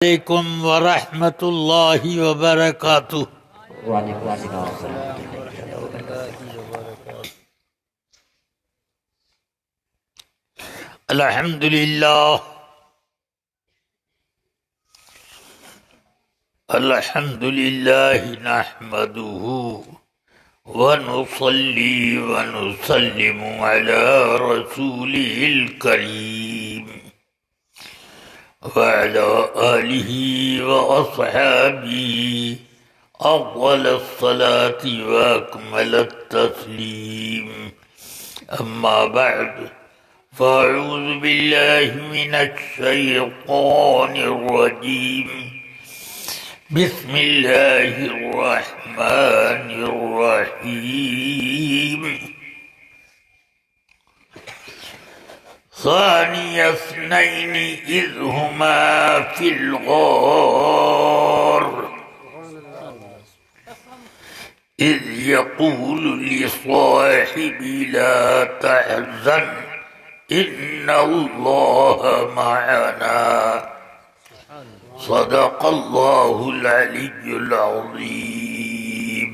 علیکم ورحمۃ اللہ وبرکاتہ۔ وعلیکم السلام ورحمۃ اللہ وبرکاتہ۔ الحمد للہ نحمده ونصلي ونسلم على رسوله الكريم وعلى آله وأصحابه أفضل الصلاة وأكمل التسليم، أما بعد، فأعوذ بالله من الشيطان الرجيم، بسم الله الرحمن الرحيم۔ ثاني اثنين إذ هما في الغار إذ يقول لصاحبه لا تحزن إن الله معنا، صدق اللہ العلی العظیم۔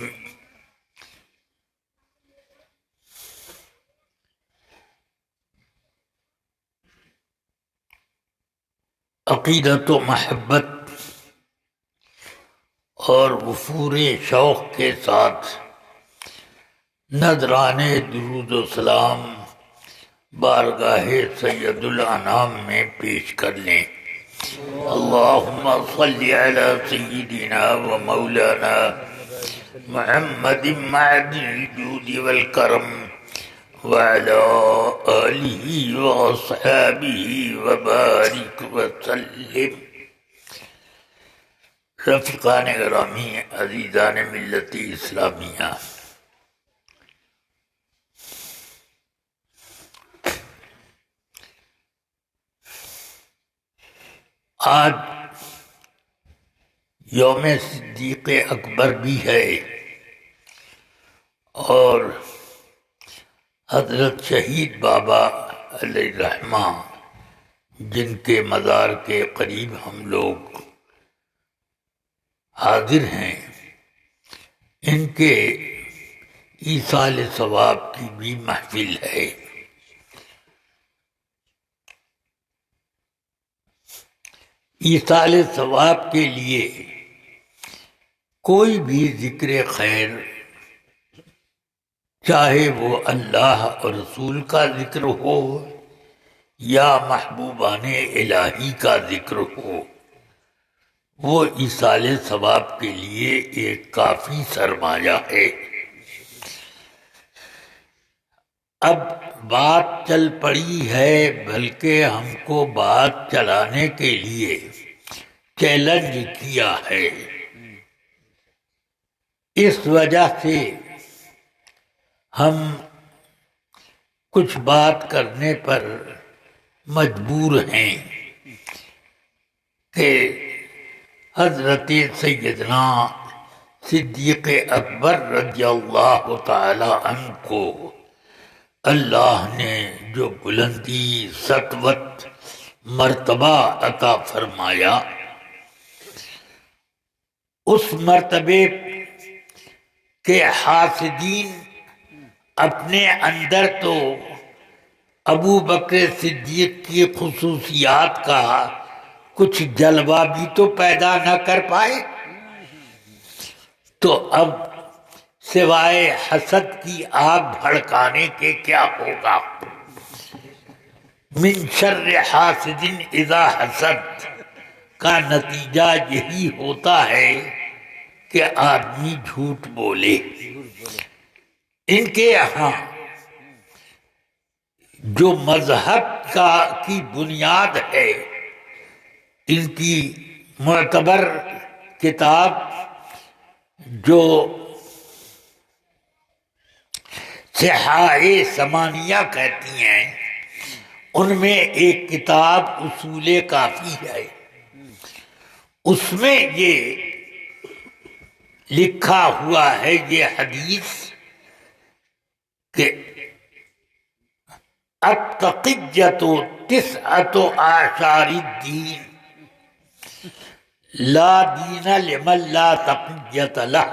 عقیدت و محبت اور وفور شوق کے ساتھ نذرانے درود و سلام بارگاہ سید الانام میں پیش کر لیں۔ اللہم صلی علی سیدنا و مولانا محمد معدن الجود والکرم وعلی آلہ و اصحابہ وبارک وسلم۔ رفیقان گرامی، عزیزان ملت اسلامیہ، آج یوم صدیق اکبر بھی ہے اور حضرت شہید بابا علیہ الرحمہ جن کے مزار کے قریب ہم لوگ حاضر ہیں، ان کے ایصال ثواب کی بھی محفل ہے۔ ایصال ثواب کے لیے کوئی بھی ذکر خیر، چاہے وہ اللہ اور رسول کا ذکر ہو یا محبوبان الہی کا ذکر ہو، وہ ایصال ثواب کے لیے ایک کافی سرمایہ ہے۔ اب بات چل پڑی ہے، بلکہ ہم کو بات چلانے کے لیے چیلنج کیا ہے، اس وجہ سے ہم کچھ بات کرنے پر مجبور ہیں کہ حضرت سیدنا صدیق اکبر رضی اللہ تعالی عنہ کو اللہ نے جو بلندی، سطوت، مرتبہ عطا فرمایا، اس مرتبے کے حاسدین اپنے اندر تو ابو بکر صدیق کی خصوصیات کا کچھ جلوہ بھی تو پیدا نہ کر پائے، تو اب سوائے حسد کی آگ بھڑکانے کے کیا ہوگا؟ من شر حاسد اذا حسد کا نتیجہ یہی ہوتا ہے کہ آدمی جھوٹ بولے۔ ان کے یہاں جو مذہب کی بنیاد ہے، ان کی معتبر کتاب جو صحاح ثمانیہ کہتی ہیں، ان میں ایک کتاب اصول کافی ہے، اس میں یہ لکھا ہوا ہے، یہ حدیث کہ التقیۃ تسعۃ اعشار الدین، لا دین لمن لا تقیۃ لہ،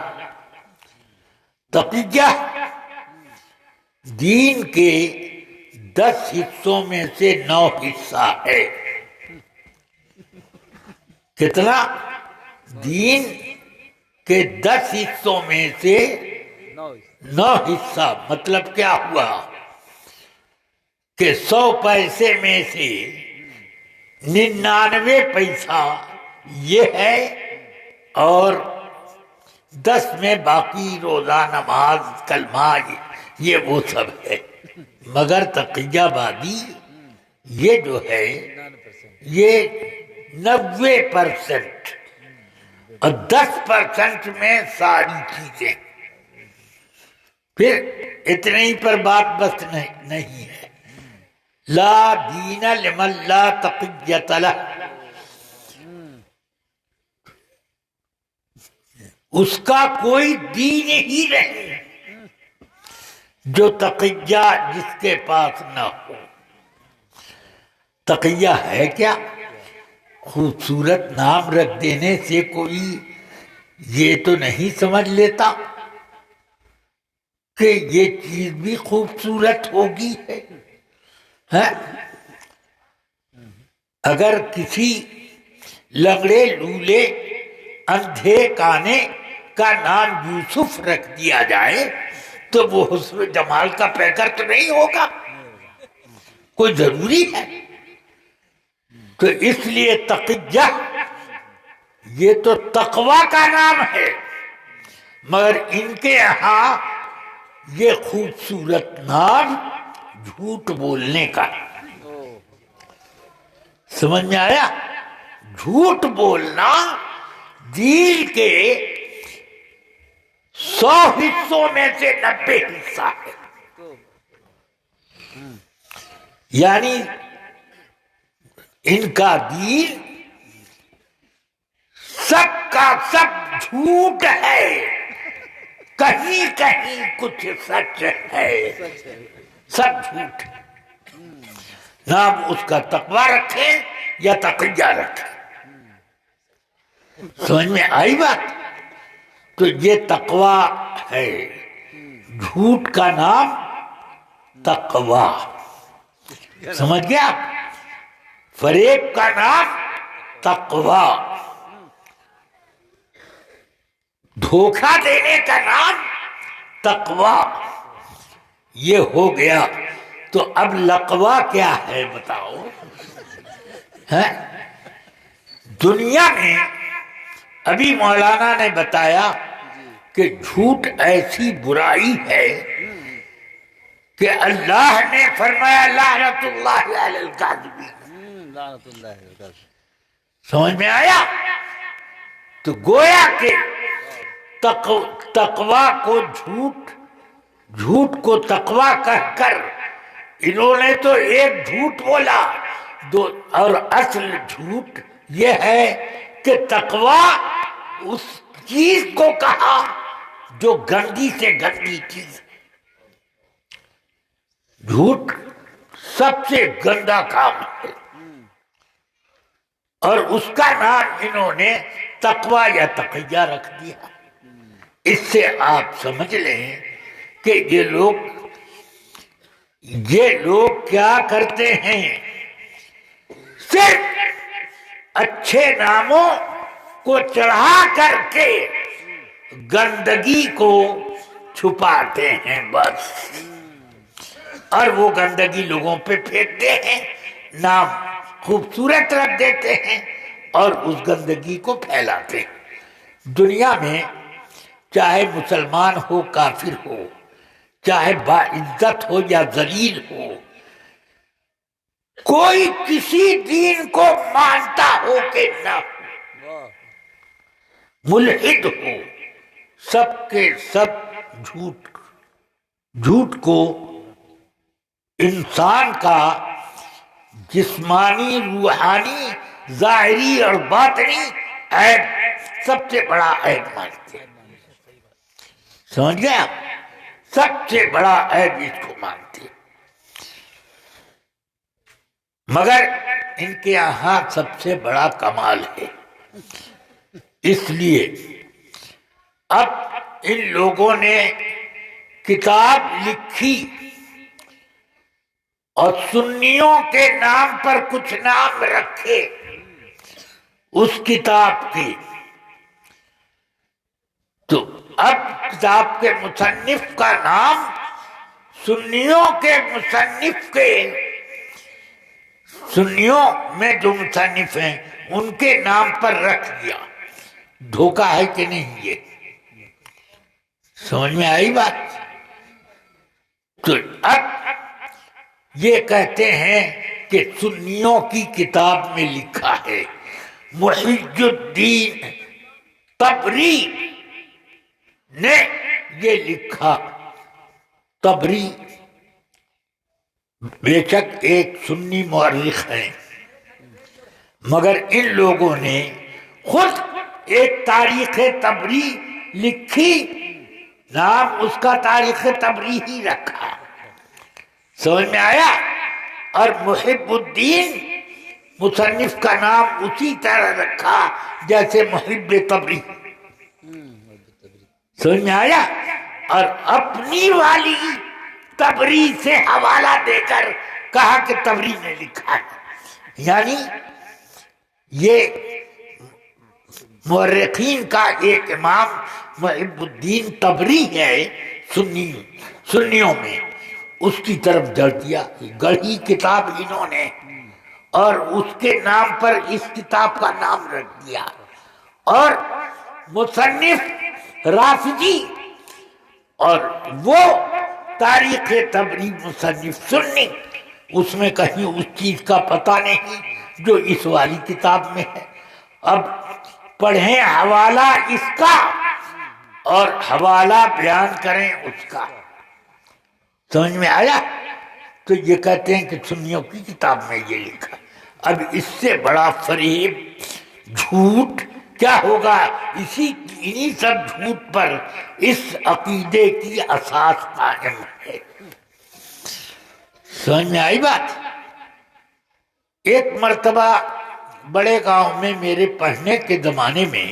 تقیہ دین کے 10 حصوں میں سے 9 حصہ ہے۔ کتنا؟ دین کے 10 حصوں میں سے 9 حصہ۔ مطلب کیا ہوا کہ 100 پیسے میں سے 99 پیسہ یہ ہے، اور 10 میں باقی روزہ، نماز، کلمہ، یہ وہ سب ہے۔ مگر تقیہ بادی یہ جو ہے یہ 90%، اور 10% میں ساری چیزیں۔ پھر اتنے ہی پر بات بس نہیں ہے۔ لا دین لمن لا تقیۃ لہ، اس کا کوئی دین ہی نہیں جو تقیہ جس کے پاس نہ ہو۔ تقیہ ہے کیا؟ خوبصورت نام رکھ دینے سے کوئی یہ تو نہیں سمجھ لیتا کہ یہ چیز بھی خوبصورت ہوگی ہے۔ اگر کسی لنگڑے لولے اندھے کانے کا نام یوسف رکھ دیا جائے تو وہ حسن جمال کا پیکر تو نہیں ہوگا، کوئی ضروری ہے؟ تو اس لیے تقیہ یہ تو تقوی کا نام ہے، مگر ان کے یہاں یہ خوبصورت نام جھوٹ بولنے کا۔ سمجھ میں آیا؟ جھوٹ بولنا دین کے 100 حصوں میں سے 90 حصہ ہے۔ یعنی ان کا دین سب کا سب جھوٹ ہے، کہیں کہیں کچھ سچ ہے، سب جھوٹ۔ نام اس کا تقوی رکھیں یا تقیہ رکھیں۔ سمجھ میں آئی بات؟ تو یہ تقوی ہے، جھوٹ کا نام تقوی۔ سمجھ گیا؟ فریب کا نام تقوی، دھوکہ دینے کا نام تقوی۔ یہ ہو گیا، تو اب لقوہ کیا ہے بتاؤ؟ دنیا میں ابھی مولانا نے بتایا کہ جھوٹ ایسی برائی ہے کہ اللہ نے فرمایا لعنت اللہ علی الکاذبین۔ سمجھ میں آیا؟ تو گویا کہ تقوی کو جھوٹ کو تقوی کہہ کر انہوں نے تو ایک جھوٹ بولا، اور اصل جھوٹ یہ ہے کہ تقوی اس چیز کو کہا جو گندی سے گندی چیز۔ جھوٹ سب سے گندا کام ہے، اور اس کا نام انہوں نے تقوی یا تقیہ رکھ دیا۔ اس سے آپ سمجھ لیں کہ یہ لوگ کیا کرتے ہیں، صرف اچھے ناموں کو چڑھا کر کے گندگی کو چھپاتے ہیں بس، اور وہ گندگی لوگوں پہ پھینکتے ہیں، نام خوبصورت رکھ دیتے ہیں اور اس گندگی کو پھیلاتے ہیں۔ دنیا میں چاہے مسلمان ہو کافر ہو، چاہے باعزت ہو یا ذلیل ہو، کوئی کسی دین کو مانتا ہو کہ نہ ہو، ملحد ہو، سب کے سب جھوٹ کو انسان کا جسمانی، روحانی، ظاہری اور باطنی عیب سب سے بڑا عیب مانتے ہیں۔ سمجھ گیا؟ سب سے بڑا عیب اس کو مانتے ہیں، مگر ان کے یہاں سب سے بڑا کمال ہے اس لیے اب ان لوگوں نے کتاب لکھی اور سنیوں کے نام پر کچھ نام رکھے اس کتاب کے، تو اب کتاب کے مصنف کا نام سنیوں کے مصنف کے، سنیوں میں جو مصنف ہیں ان کے نام پر رکھ دیا۔ دھوکہ ہے کہ نہیں؟ یہ سمجھ میں آئی بات؟ تو اب یہ کہتے ہیں کہ سنیوں کی کتاب میں لکھا ہے، محی الدین طبری نے یہ لکھا۔ طبری بے شک ایک سنی مورخ ہیں، مگر ان لوگوں نے خود ایک تاریخ طبری لکھی، نام اس کا تاریخ طبری ہی رکھا۔ سمجھ میں آیا؟ اور محب الدین مصنف کا نام اسی طرح رکھا جیسے محب طبری۔ سمجھ میں آیا؟ اور اپنی والی طبری سے حوالہ دے کر کہا کہ طبری نے لکھا ہے۔ یعنی یہ مورخین کا ایک امام محب الدین طبری ہے سنیوں میں، اس کی طرف جڑ دیا، گڑھی کتاب انہوں نے، اور اس کے نام پر اس کتاب کا نام رکھ دیا۔ اور مصنف رافضی اور وہ تاریخ طبری مصنف سنی، اس میں کہیں اس چیز کا پتہ نہیں جو اس والی کتاب میں ہے۔ اب پڑھیں حوالہ اس کا اور حوالہ بیان کریں اس کا۔ سمجھ میں آیا؟ تو یہ کہتے ہیں کہ سنیوں کی کتاب میں یہ لکھا۔ اب اس سے بڑا فریب، جھوٹ کیا ہوگا؟ انہی سب جھوٹ پر اس عقیدے کی اساس قائم ہے۔ سمجھ میں آئی بات؟ ایک مرتبہ بڑے گاؤں میں میرے پڑھنے کے زمانے میں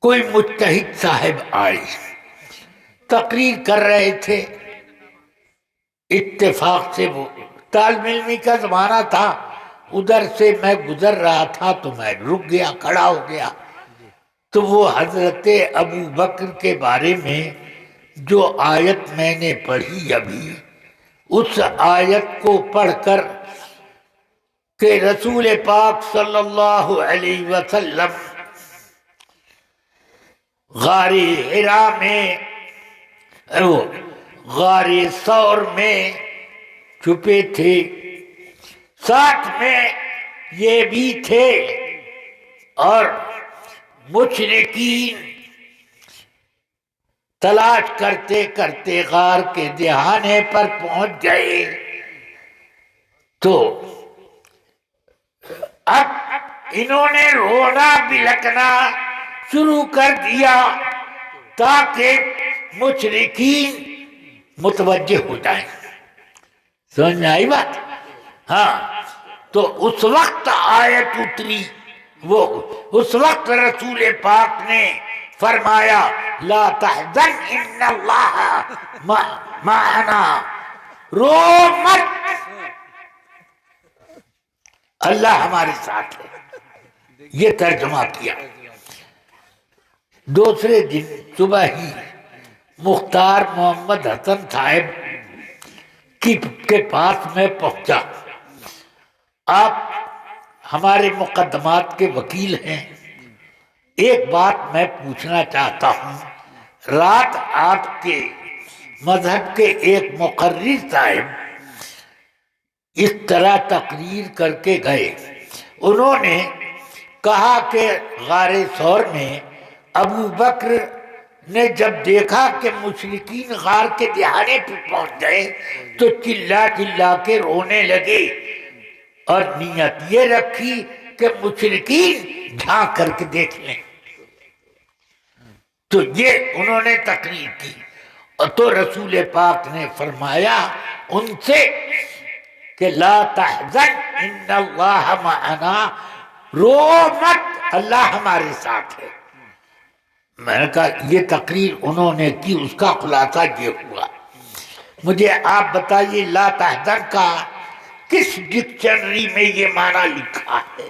کوئی مجتہد صاحب آئے، تقریر کر رہے تھے۔ اتفاق سے وہ طالب علمی کا زمانہ تھا، ادھر سے میں گزر رہا تھا تو میں رک گیا، کھڑا ہو گیا۔ تو وہ حضرت ابو بکر کے بارے میں جو آیت میں نے پڑھی ابھی، اس آیت کو پڑھ کر کہ رسول پاک صلی اللہ علیہ وسلم غار حرا میں، غار ثور میں چھپے تھے، ساتھ میں یہ بھی تھے، اور مشرکین تلاش کرتے کرتے غار کے دہانے پر پہنچ گئے۔ تو اب انہوں نے رونا بلکنا شروع کر دیا تاکہ مشرکین متوجہ ہو جائیں۔ سمجھ میں آئی بات؟ ہاں، تو اس وقت آیت اتری، وہ اس وقت رسول پاک نے فرمایا لا تحزن ان اللہ معنا، رو مت، اللہ ہمارے ساتھ ہے۔ یہ ترجمہ کیا۔ دوسرے دن صبح ہی مختار محمد حسن صاحب کے پاس میں پہنچا۔ آپ ہمارے مقدمات کے وکیل ہیں، ایک بات میں پوچھنا چاہتا ہوں۔ رات آپ کے مذہب کے ایک مقرر صاحب اس طرح تقریر کر کے گئے، انہوں نے کہا کہ غار ثور میں ابو بکر نے جب دیکھا کہ مشرکین غار کے دہانے پہ پہنچ گئے تو چلا چلا کے رونے لگے، اور نیت یہ رکھی کہ مشرکین جھانک کر کے دیکھ لیں۔ تو یہ انہوں نے تقریر کی، تو رسول پاک نے فرمایا ان سے کہ لا تحزن ان اللہ معنا، رو مت، اللہ ہمارے ساتھ ہے۔ میں نے کہا یہ تقریر انہوں نے کی، اس کا خلاصہ یہ ہوا۔ مجھے آپ بتائیے لا تحزن کا کس ڈکشنری میں یہ معنی لکھا ہے؟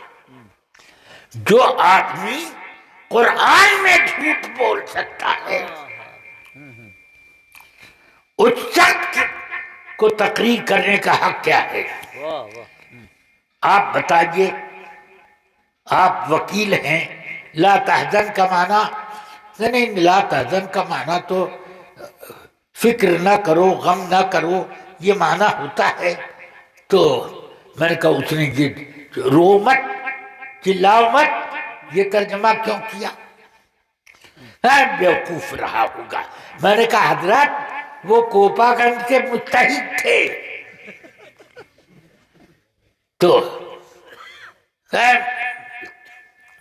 جو آدمی قرآن میں جھوٹ بول سکتا ہے اس شخص کو تقریر کرنے کا حق کیا ہے؟ آپ بتائیے، آپ وکیل ہیں، لا تحزن کا معنی نہیں، لا تحزن کا معنی تو فکر نہ کرو، غم نہ کرو، یہ معنی ہوتا ہے۔ تو میں نے کہا اس نے یہ رو مت، چلاؤ مت، یہ ترجمہ کیوں کیا؟ بیوقوف رہا ہوگا۔ میں نے کہا حضرت وہ کوپا گنج کے متحد تھے، تو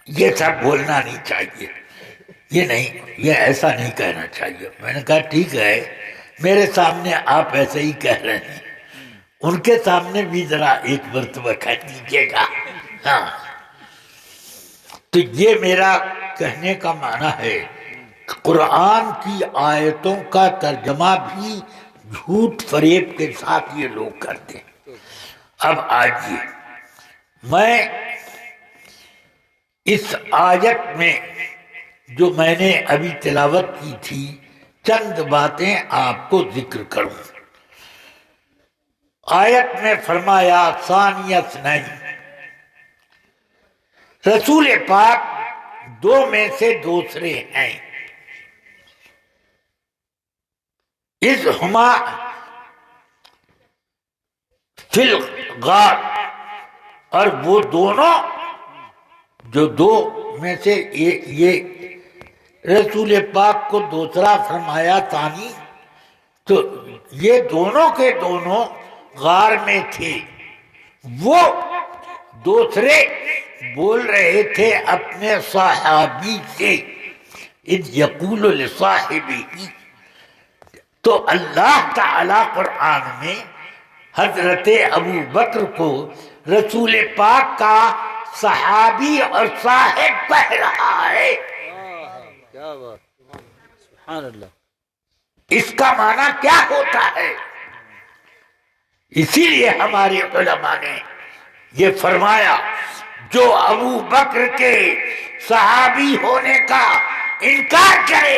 یہ سب بولنا نہیں چاہیے، یہ نہیں، یہ ایسا نہیں کہنا چاہیے۔ میں نے کہا ٹھیک ہے، میرے سامنے آپ ایسے ہی کہہ رہے ہیں، ان کے سامنے بھی ذرا ایک مرتبہ کہہ دیجیے گا۔ ہاں، تو یہ میرا کہنے کا معنی ہے قرآن کی آیتوں کا ترجمہ بھی جھوٹ فریب کے ساتھ یہ لوگ کرتے ہیں۔ اب آئیے، میں اس آیت میں جو میں نے ابھی تلاوت کی تھی چند باتیں آپ کو ذکر کروں۔ آیت میں فرمایا ثانی اثنین، رسول پاک دو میں سے دوسرے ہیں، اذ ہما فی الغار، اور وہ دونوں جو دو میں سے یہ رسول پاک کو دوسرا فرمایا ثانی، تو یہ دونوں کے دونوں غار میں تھے۔ وہ دوسرے بول رہے تھے اپنے صحابی سے، اذ یقول لصاحبہ، تو اللہ تعالی قرآن میں حضرت ابو بکر کو رسول پاک کا صحابی اور صاحب کہہ رہا ہے۔ کیا بات، سبحان اللہ۔ اس کا معنی کیا ہوتا ہے؟ اسی لیے ہمارے علماء نے یہ فرمایا جو ابو بکر کے صحابی ہونے کا انکار کرے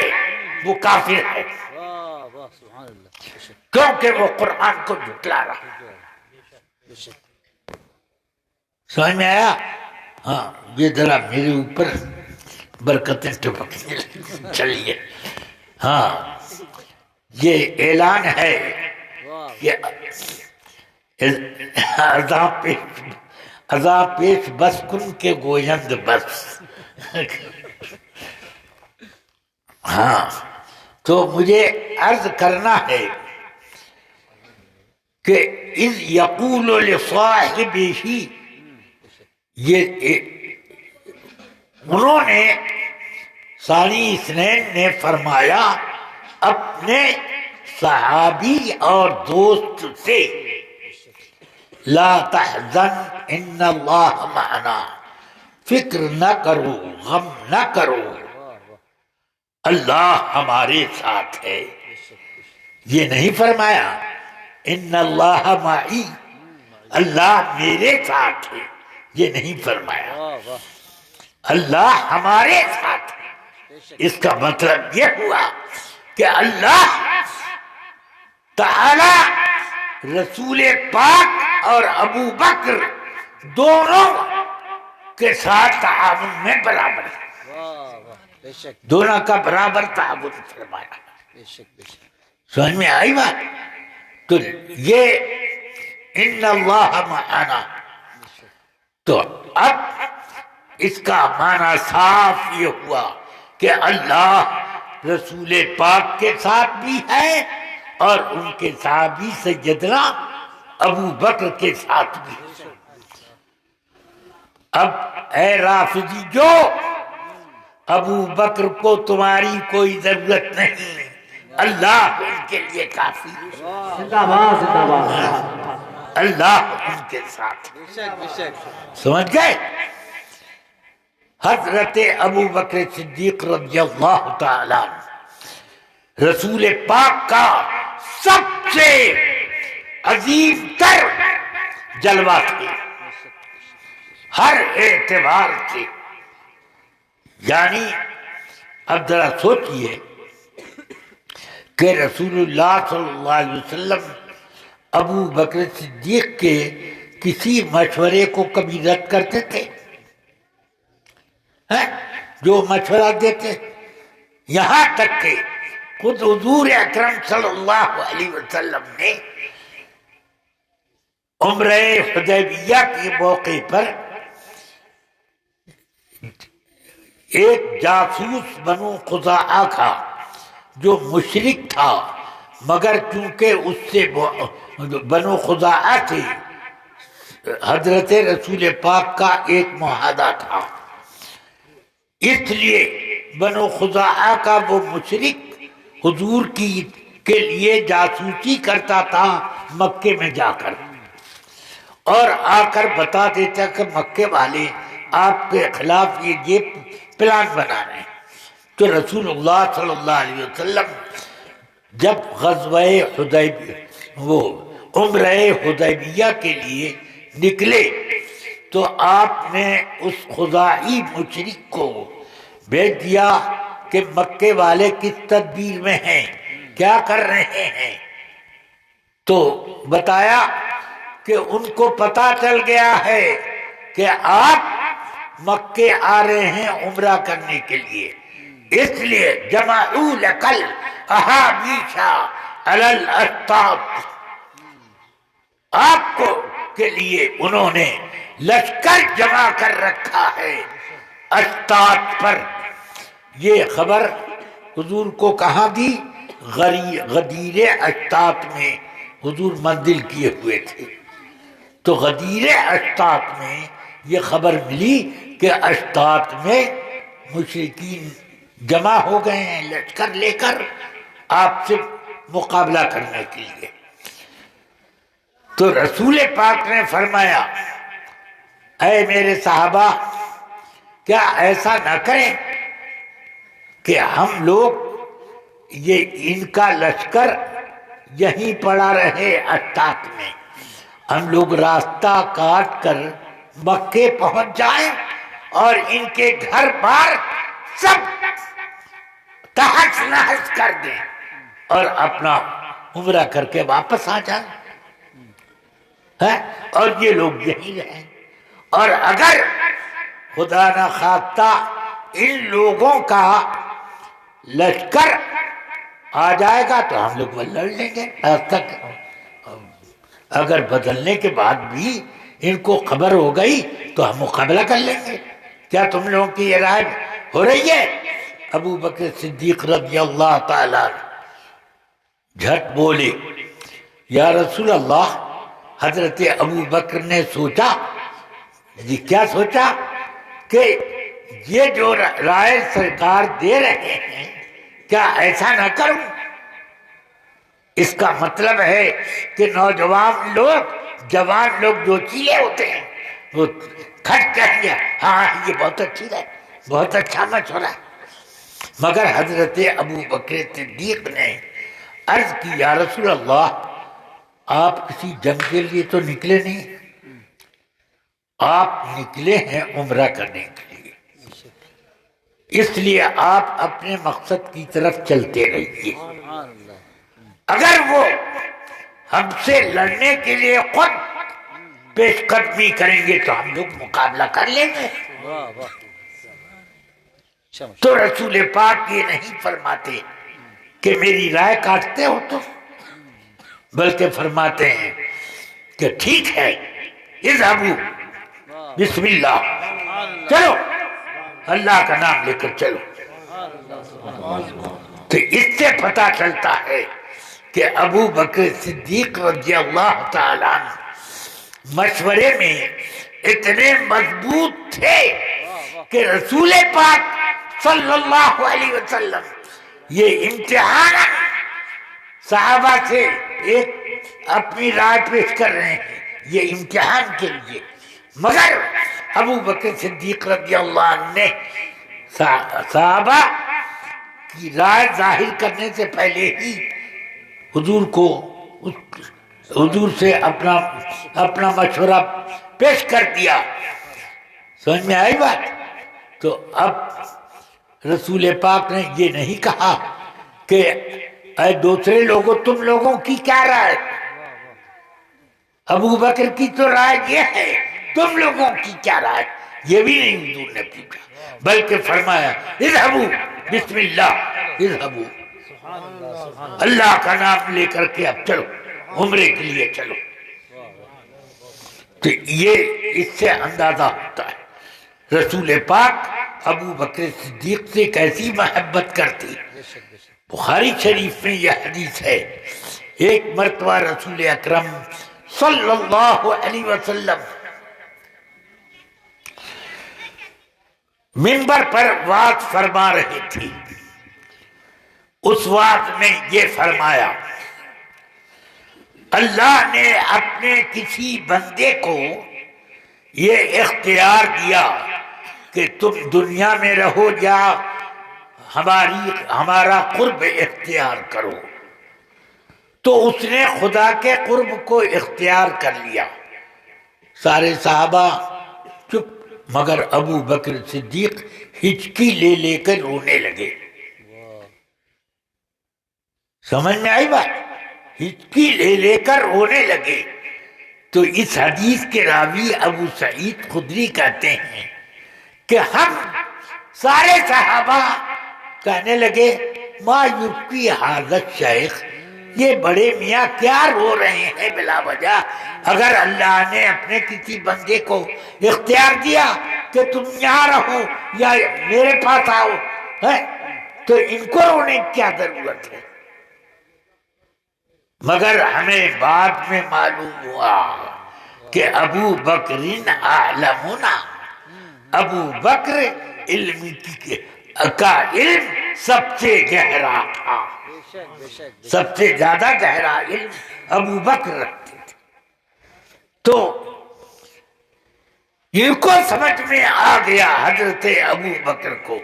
وہ کافر ہے، واہ واہ، سبحان اللہ، بے شک کیونکہ وہ قرآن کو جھٹلا رہا۔ بے شک۔ سمجھ میں آیا؟ ہاں، یہ ذرا میرے اوپر برکتیں ٹپکنے چلیے۔ ہاں، یہ اعلان ہے کہ عذاب پیش بس کن کے گویند بس۔ ہاں، تو مجھے عرض کرنا ہے کہ اذ یقول لصاحبہ، یہ انہوں نے ثانی اثنین نے فرمایا اپنے صحابی اور دوست سے، لا تحزن ان اللہ معنا، فکر نہ کرو، غم نہ کرو، اللہ ہمارے ساتھ ہے۔ یہ نہیں فرمایا ان اللہ معی، اللہ میرے ساتھ ہے، یہ نہیں فرمایا، اللہ ہمارے ساتھ ہے۔ اس کا مطلب یہ ہوا کہ اللہ تعالی رسول پاک اور ابو بکر دونوں کے ساتھ تعاون میں برابر ہے، بے شک دونوں کا برابر تعاون فرمایا۔ بے شک بے شک۔ سمجھ میں آئی بات؟ تو یہ ان اللہ معنا، تو اب اس کا معنی صاف یہ ہوا کہ اللہ رسول پاک کے ساتھ بھی ہے اور ان کے صحابی سیدنا ابو بکر کے ساتھ بھی۔ اب اے رافضی جو، ابو بکر کو تمہاری کوئی ضرورت نہیں، اللہ ان کے لیے کافی، زندہ باد، زندہ باد۔ اللہ ان کے ساتھ۔ بے شک بے شک۔ سمجھ گئے؟ حضرت ابو بکر صدیق رضی اللہ تعالی عنہ رسول پاک کا سب سے عظیم تر جلوہ تھے ہر اعتبار سے. یعنی اب ذرا سوچئے کہ رسول اللہ صلی اللہ علیہ وسلم ابو بکر صدیق کے کسی مشورے کو کبھی رد کرتے تھے؟ جو مشورہ دیتے، یہاں تک کہ خود حضور اکرم صلی اللہ علیہ وسلم نے عمرہ حدیبیہ کے موقع پر ایک جاسوس بنو خزاعہ کا جو مشرک تھا، مگر چونکہ اس سے بنو خزاعہ سے حضرت رسول پاک کا ایک معاہدہ تھا، اس لیے بنو خزاعہ کا وہ مشرک حضور کے لیے جاسوسی کرتا تھا مکے میں جا کر، اور آ کر بتا دیتا کہ مکے والے آپ کے خلاف یہ پلان بنا رہے ہیں. تو رسول اللہ صلی اللہ علیہ وسلم جب غزوہ عمرہ حدیبیہ کے لیے نکلے تو آپ نے اس خزاعی مشرک کو بھیج دیا کہ مکے والے کس تدبیر میں ہیں، کیا کر رہے ہیں. تو بتایا کہ ان کو پتہ چل گیا ہے کہ آپ مکے آ رہے ہیں عمرہ کرنے کے لیے، اس لیے جمعوا لکل احابیشا علی الاسطاط، آپ کو کے لیے انہوں نے لشکر جمع کر رکھا ہے اسطاط پر. یہ خبر حضور کو کہاں دی؟ غدیر اسطاط میں حضور منزل کیے ہوئے تھے. تو غدیر اسطاط میں یہ خبر ملی کہ اسطاط میں مشرکین جمع ہو گئے ہیں لشکر لے کر آپ سے مقابلہ کرنے کے لیے. تو رسول پاک نے فرمایا اے میرے صحابہ، کیا ایسا نہ کریں کہ ہم لوگ یہ ان کا لشکر یہیں پڑا رہے اسطاط میں، ہم لوگ راستہ کاٹ کر مکے پہنچ جائیں اور ان کے گھر بار سب تحس نحس کر دیں اور اپنا عمرہ کر کے واپس آ جائیں، اور یہ لوگ یہیں رہیں. اور اگر خدا نہ خواستہ ان لوگوں کا لشکر آ جائے گا تو ہم لوگ وہ لڑ لیں گے. اگر بدلنے کے بعد بھی ان کو خبر ہو گئی تو ہم مقابلہ کر لیں گے. کیا تم لوگوں کی یہ رائے ہو رہی ہے؟ ابو بکر صدیق رضی اللہ تعالی جھٹ بولے یا رسول اللہ. حضرت ابو بکر نے سوچا، یہ کیا سوچا کہ یہ جو رائے سرکار دے رہے ہیں کیا ایسا نہ کروں؟ اس کا مطلب ہے کہ نوجوان لوگ، جوان لوگ جو چیلے ہوتے ہیں وہ کھٹ کہیں گے ہاں یہ بہت اچھی ہے، بہت اچھا مشورہ ہے. مگر حضرت ابو بکر صدیق نے عرض کی یا رسول اللہ، آپ کسی جنگ کے لیے تو نکلے نہیں، آپ نکلے ہیں عمرہ کرنے کے لیے، اس لیے آپ اپنے مقصد کی طرف چلتے رہیے. اگر وہ ہم سے لڑنے کے لیے خود پیش قدمی کریں گے تو ہم لوگ مقابلہ کر لیں گے. تو رسول پاک یہ نہیں فرماتے کہ میری رائے کاٹتے ہو تو، بلکہ فرماتے ہیں کہ ٹھیک ہے اذهبوا بسم اللہ، چلو اللہ کا نام لے کر چلو. تو اس سے پتہ چلتا ہے کہ ابو بکر صدیق رضی اللہ تعالیٰ عنہ مشورے میں اتنے مضبوط تھے کہ رسول پاک صلی اللہ علیہ وسلم یہ امتحان صحابہ سے ایک اپنی رائے پیش کر رہے ہیں، یہ امتحان کے لیے مگر ابو بکر صدیق رضی اللہ عنہ نے صحابہ کی رائے ظاہر کرنے سے پہلے ہی حضور سے اپنا مشورہ پیش کر دیا. سمجھ میں آئی بات؟ تو اب رسول پاک نے یہ نہیں کہا کہ اے دوسرے لوگوں تم لوگوں کی کیا رائے؟ ابو بکر کی تو رائے یہ ہے، تم لوگوں کی کیا رائے؟ یہ بھی نہیں حضور نے پوچھا، بلکہ فرمایا اذهبوا بسم اللہ، اذهبوا، اللہ کا نام لے کر کے اب چلو، عمرے کے لیے چلو. تو یہ اس سے اندازہ ہوتا ہے رسول پاک ابو بکر صدیق سے کیسی محبت کرتی. بخاری شریف میں یہ حدیث ہے، ایک مرتبہ رسول اکرم صلی اللہ علیہ وسلم منبر پر وعظ فرما رہے تھے. اس وعظ میں یہ فرمایا اللہ نے اپنے کسی بندے کو یہ اختیار دیا کہ تم دنیا میں رہو یا ہمارا قرب اختیار کرو. تو اس نے خدا کے قرب کو اختیار کر لیا. سارے صحابہ چپ، مگر ابو بکر صدیق ہچکی لے کر رونے لگے. سمجھ میں آئی بات؟ ہچکی لے کر رونے لگے. تو اس حدیث کے راوی ابو سعید خدری کہتے ہیں کہ ہم سارے صحابہ کہنے لگے ما یبکی ھذا الشیخ، یہ بڑے میاں کیا رو رہے ہیں بلا وجہ؟ اگر اللہ نے اپنے کسی بندے کو اختیار دیا کہ تم یہاں رہو یا میرے پاس آؤ، تو ان کو رونے کی کیا ضرورت ہے؟ مگر ہمیں بعد میں معلوم ہوا کہ ابو بکر اعلمنا، ابو بکر علم کا علم سب سے گہرا تھا، سب سے زیادہ گہرا علم ابو بکر رکھتے تھے. تو ان کو سمجھ میں آ گیا حضرت ابو بکر کو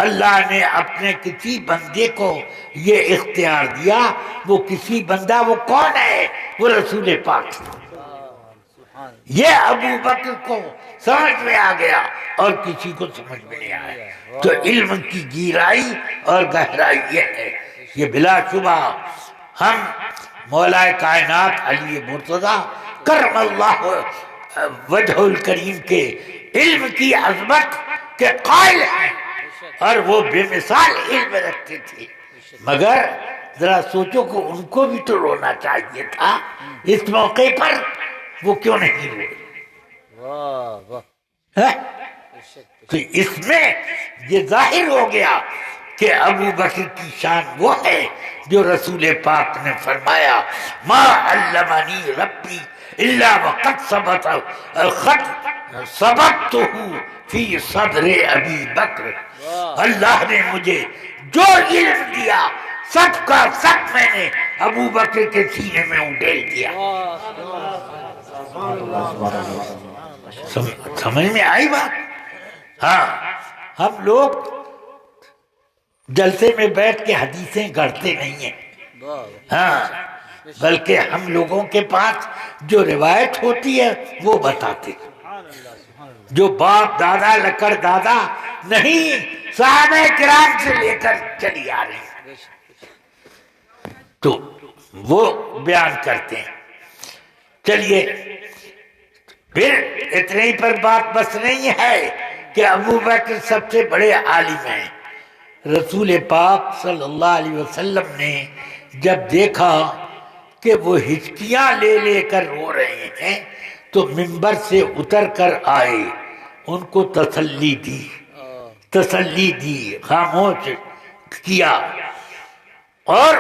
اللہ نے اپنے کسی بندے کو یہ اختیار دیا. وہ کسی بندہ وہ کون ہے؟ وہ رسول پاک. یہ ابو بکر کو سمجھ میں آ گیا اور کسی کو سمجھ میں نہیں آیا. تو علم کی گہرائی اور گہرائی یہ ہے. یہ بلا شبہ ہم مولا کائنات علی مرتضیٰ کرم اللہ وجہ الکریم کے علم کی عظمت کے قائل ہیں، اور وہ بے مثال علم رکھتے تھے. مگر ذرا سوچو کہ ان کو بھی تو رونا چاہیے تھا. اس موقع پر وہ کیوں نہیں روئے؟ تو اس میں یہ ظاہر ہو گیا کہ ابو بکر کی شان وہ ہے جو رسول پاک نے فرمایا ما علمنی ربی الا وقد سبقتہ فی صدر ابی بکر. اللہ نے مجھے جو علم دیا سب کا سب میں نے ابو بکر کے سینے میں اڈیل دیا. سمجھ میں آئی بات؟ ہاں، ہم لوگ جلسے میں بیٹھ کے حدیثیں گڑھتے نہیں ہیں، ہاں، بلکہ ہم لوگوں کے پاس جو روایت ہوتی ہے وہ بتاتے، جو باپ دادا لکڑ دادا نہیں صحابہ کرام سے لے کر چلی آ رہی ہیں تو وہ بیان کرتے ہیں. چلیے پھر اتنے ہی پر بات بس نہیں ہے کہ ابو بکر سب سے بڑے عالم ہیں. رسول پاک صلی اللہ علیہ وسلم نے جب دیکھا کہ وہ ہچکیاں لے کر رو رہے ہیں تو منبر سے اتر کر آئے، ان کو تسلی دی، خاموش کیا، اور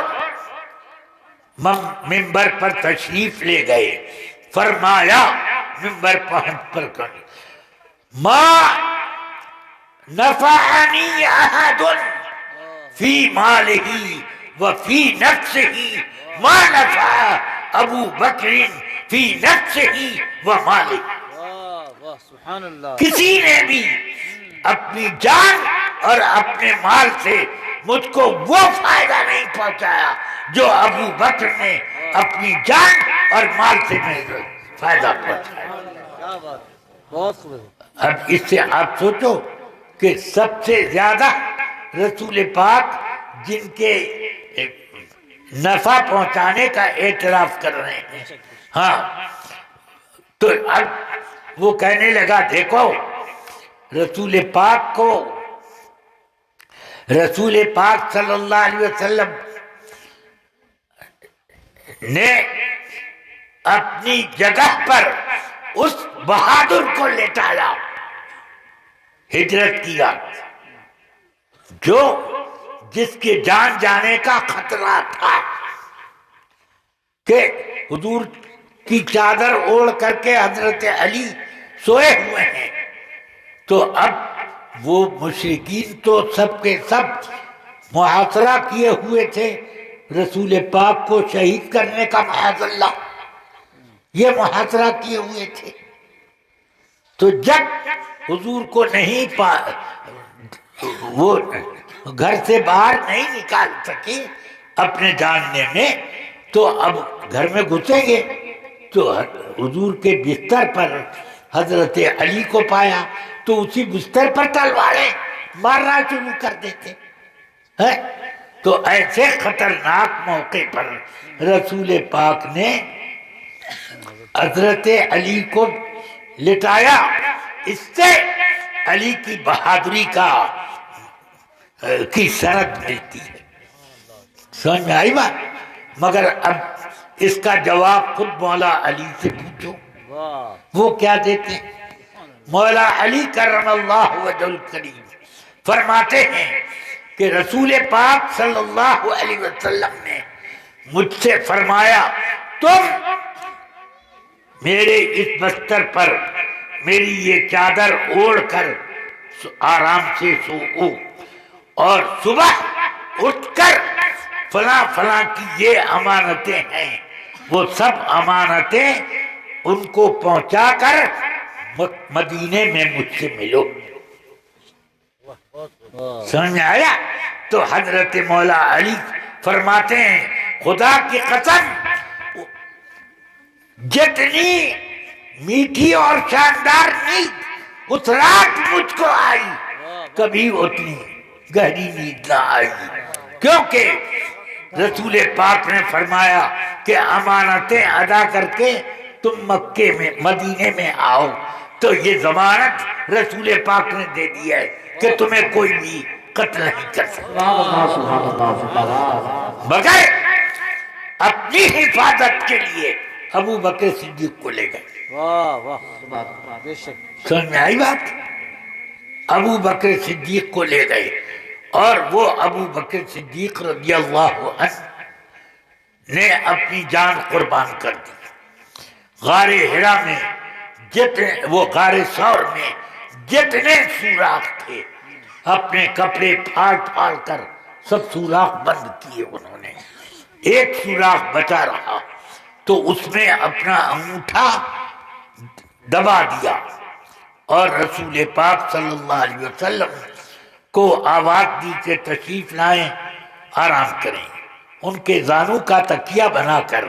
منبر پر تشریف لے گئے. فرمایا منبر پر کر ما نفعنی احد فی مالہ وفی نفسہ ما نفع ابو بکر فی نفسہ ومالہ. سبحان اللہ. کسی نے بھی اپنی جان اور اپنے مال سے مجھ کو وہ فائدہ نہیں پہنچایا جو ابو بکر نے اپنی جان اور مال سے مجھے فائدہ پہنچایا. کیا بات ہے. بہت خوب. اب اس سے آپ سوچو کہ سب سے زیادہ رسول پاک جن کے نفع پہنچانے کا اعتراف کر رہے ہیں. ہاں تو اب وہ کہنے لگا دیکھو رسول پاک کو رسول پاک صلی اللہ علیہ وسلم نے اپنی جگہ پر اس بہادر کو لٹایا، ہجرت کیا، جو جس کے جان جانے کا خطرہ تھا کہ حضور کی چادر اوڑھ کر کے حضرت علی سوئے ہوئے ہیں. تو اب وہ مشرکین تو سب کے سب محاصرہ کیے ہوئے تھے رسول پاک کو شہید کرنے کا، معاذ اللہ یہ محاصرہ کیے ہوئے تھے. تو جب حضور کو نہیں وہ گھر سے باہر نہیں نکال سکے اپنے جاننے میں، تو اب گھر میں گھسیں گے. تو حضور کے بستر پر حضرت علی کو پایا تو اسی بستر پر تلواریں مارنا شروع کر دیتے. تو ایسے خطرناک موقع پر رسول پاک نے حضرت علی کو لٹایا. اس سے علی کی بہادری کی سند ملتی ہے. سمجھ میں آئی بات؟ مگر اب اس کا جواب خود مولا علی سے پوچھو وہ کیا دیتے ہیں. مولا علی کرم اللہ وجہ الکریم فرماتے ہیں کہ رسول پاک صلی اللہ علیہ وسلم نے مجھ سے فرمایا تم میرے اس بستر پر میری یہ چادر اوڑھ کر آرام سے سو، اور صبح اٹھ کر فلاں فلاں کی یہ امانتیں ہیں، وہ سب امانتیں ان کو پہنچا کر مدینے میں مجھ سے ملو. سمجھ میں آیا؟ تو حضرت مولا علی فرماتے ہیں خدا کی قسم جتنی میٹھی اور شاندار نیند اس رات مجھ کو آئی کبھی اتنی گہری نیند نہ آئی، کیونکہ رسول پاک نے فرمایا کہ امانتیں ادا کر کے تم مکے میں مدینے میں آؤ. تو یہ ضمانت رسول پاک نے دے دی ہے کہ تمہیں کوئی بھی قتل نہیں کر سکتا مگر اپنی حفاظت کے لیے ابو بکر صدیق کو لے گئے. واہ واہ بے شک. سمجھ میں آئی بات؟ ابو بکر صدیق کو لے گئے اور وہ ابو بکر صدیق رضی اللہ عنہ نے اپنی جان قربان کر دی. غار ہرا میں وہ غار ثور میں جتنے سوراخ تھے اپنے کپڑے پھاڑ پھاڑ کر سب سوراخ بند کیے انہوں نے. ایک سوراخ بچا رہا تو اس میں اپنا انگوٹھا دبا دیا اور رسول پاک صلی اللہ علیہ وسلم کو آواز دی کہ تشریف لائیں آرام کریں. ان کے زانوں کا تکیہ بنا کر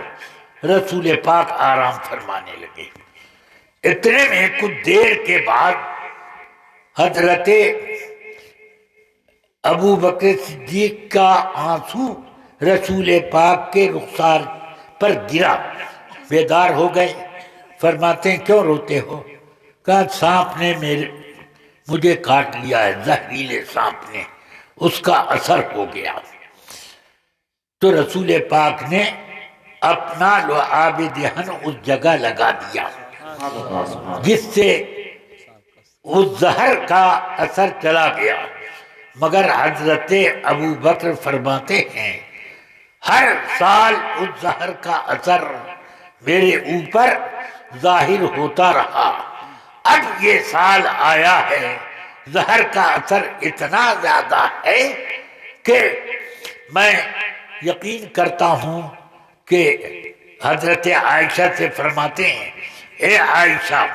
رسول پاک آرام فرمانے لگے. اتنے میں کچھ دیر کے بعد حضرت ابو بکر صدیق کا آنسو رسول پاک کے رخسار پر گرا. بیدار ہو گئے. فرماتے ہیں کیوں روتے ہو؟ کہا سانپ نے مجھے کاٹ لیا ہے، زہریلے سانپ نے، اس کا اثر ہو گیا. تو رسول پاک نے اپنا لعاب دہن اس جگہ لگا دیا جس سے اس زہر کا اثر چلا گیا. مگر حضرت ابو بکر فرماتے ہیں ہر سال اس زہر کا اثر میرے اوپر ظاہر ہوتا رہا. اب یہ سال آیا ہے، زہر کا اثر اتنا زیادہ ہے کہ میں یقین کرتا ہوں کہ حضرت عائشہ سے فرماتے ہیں اے عائشہ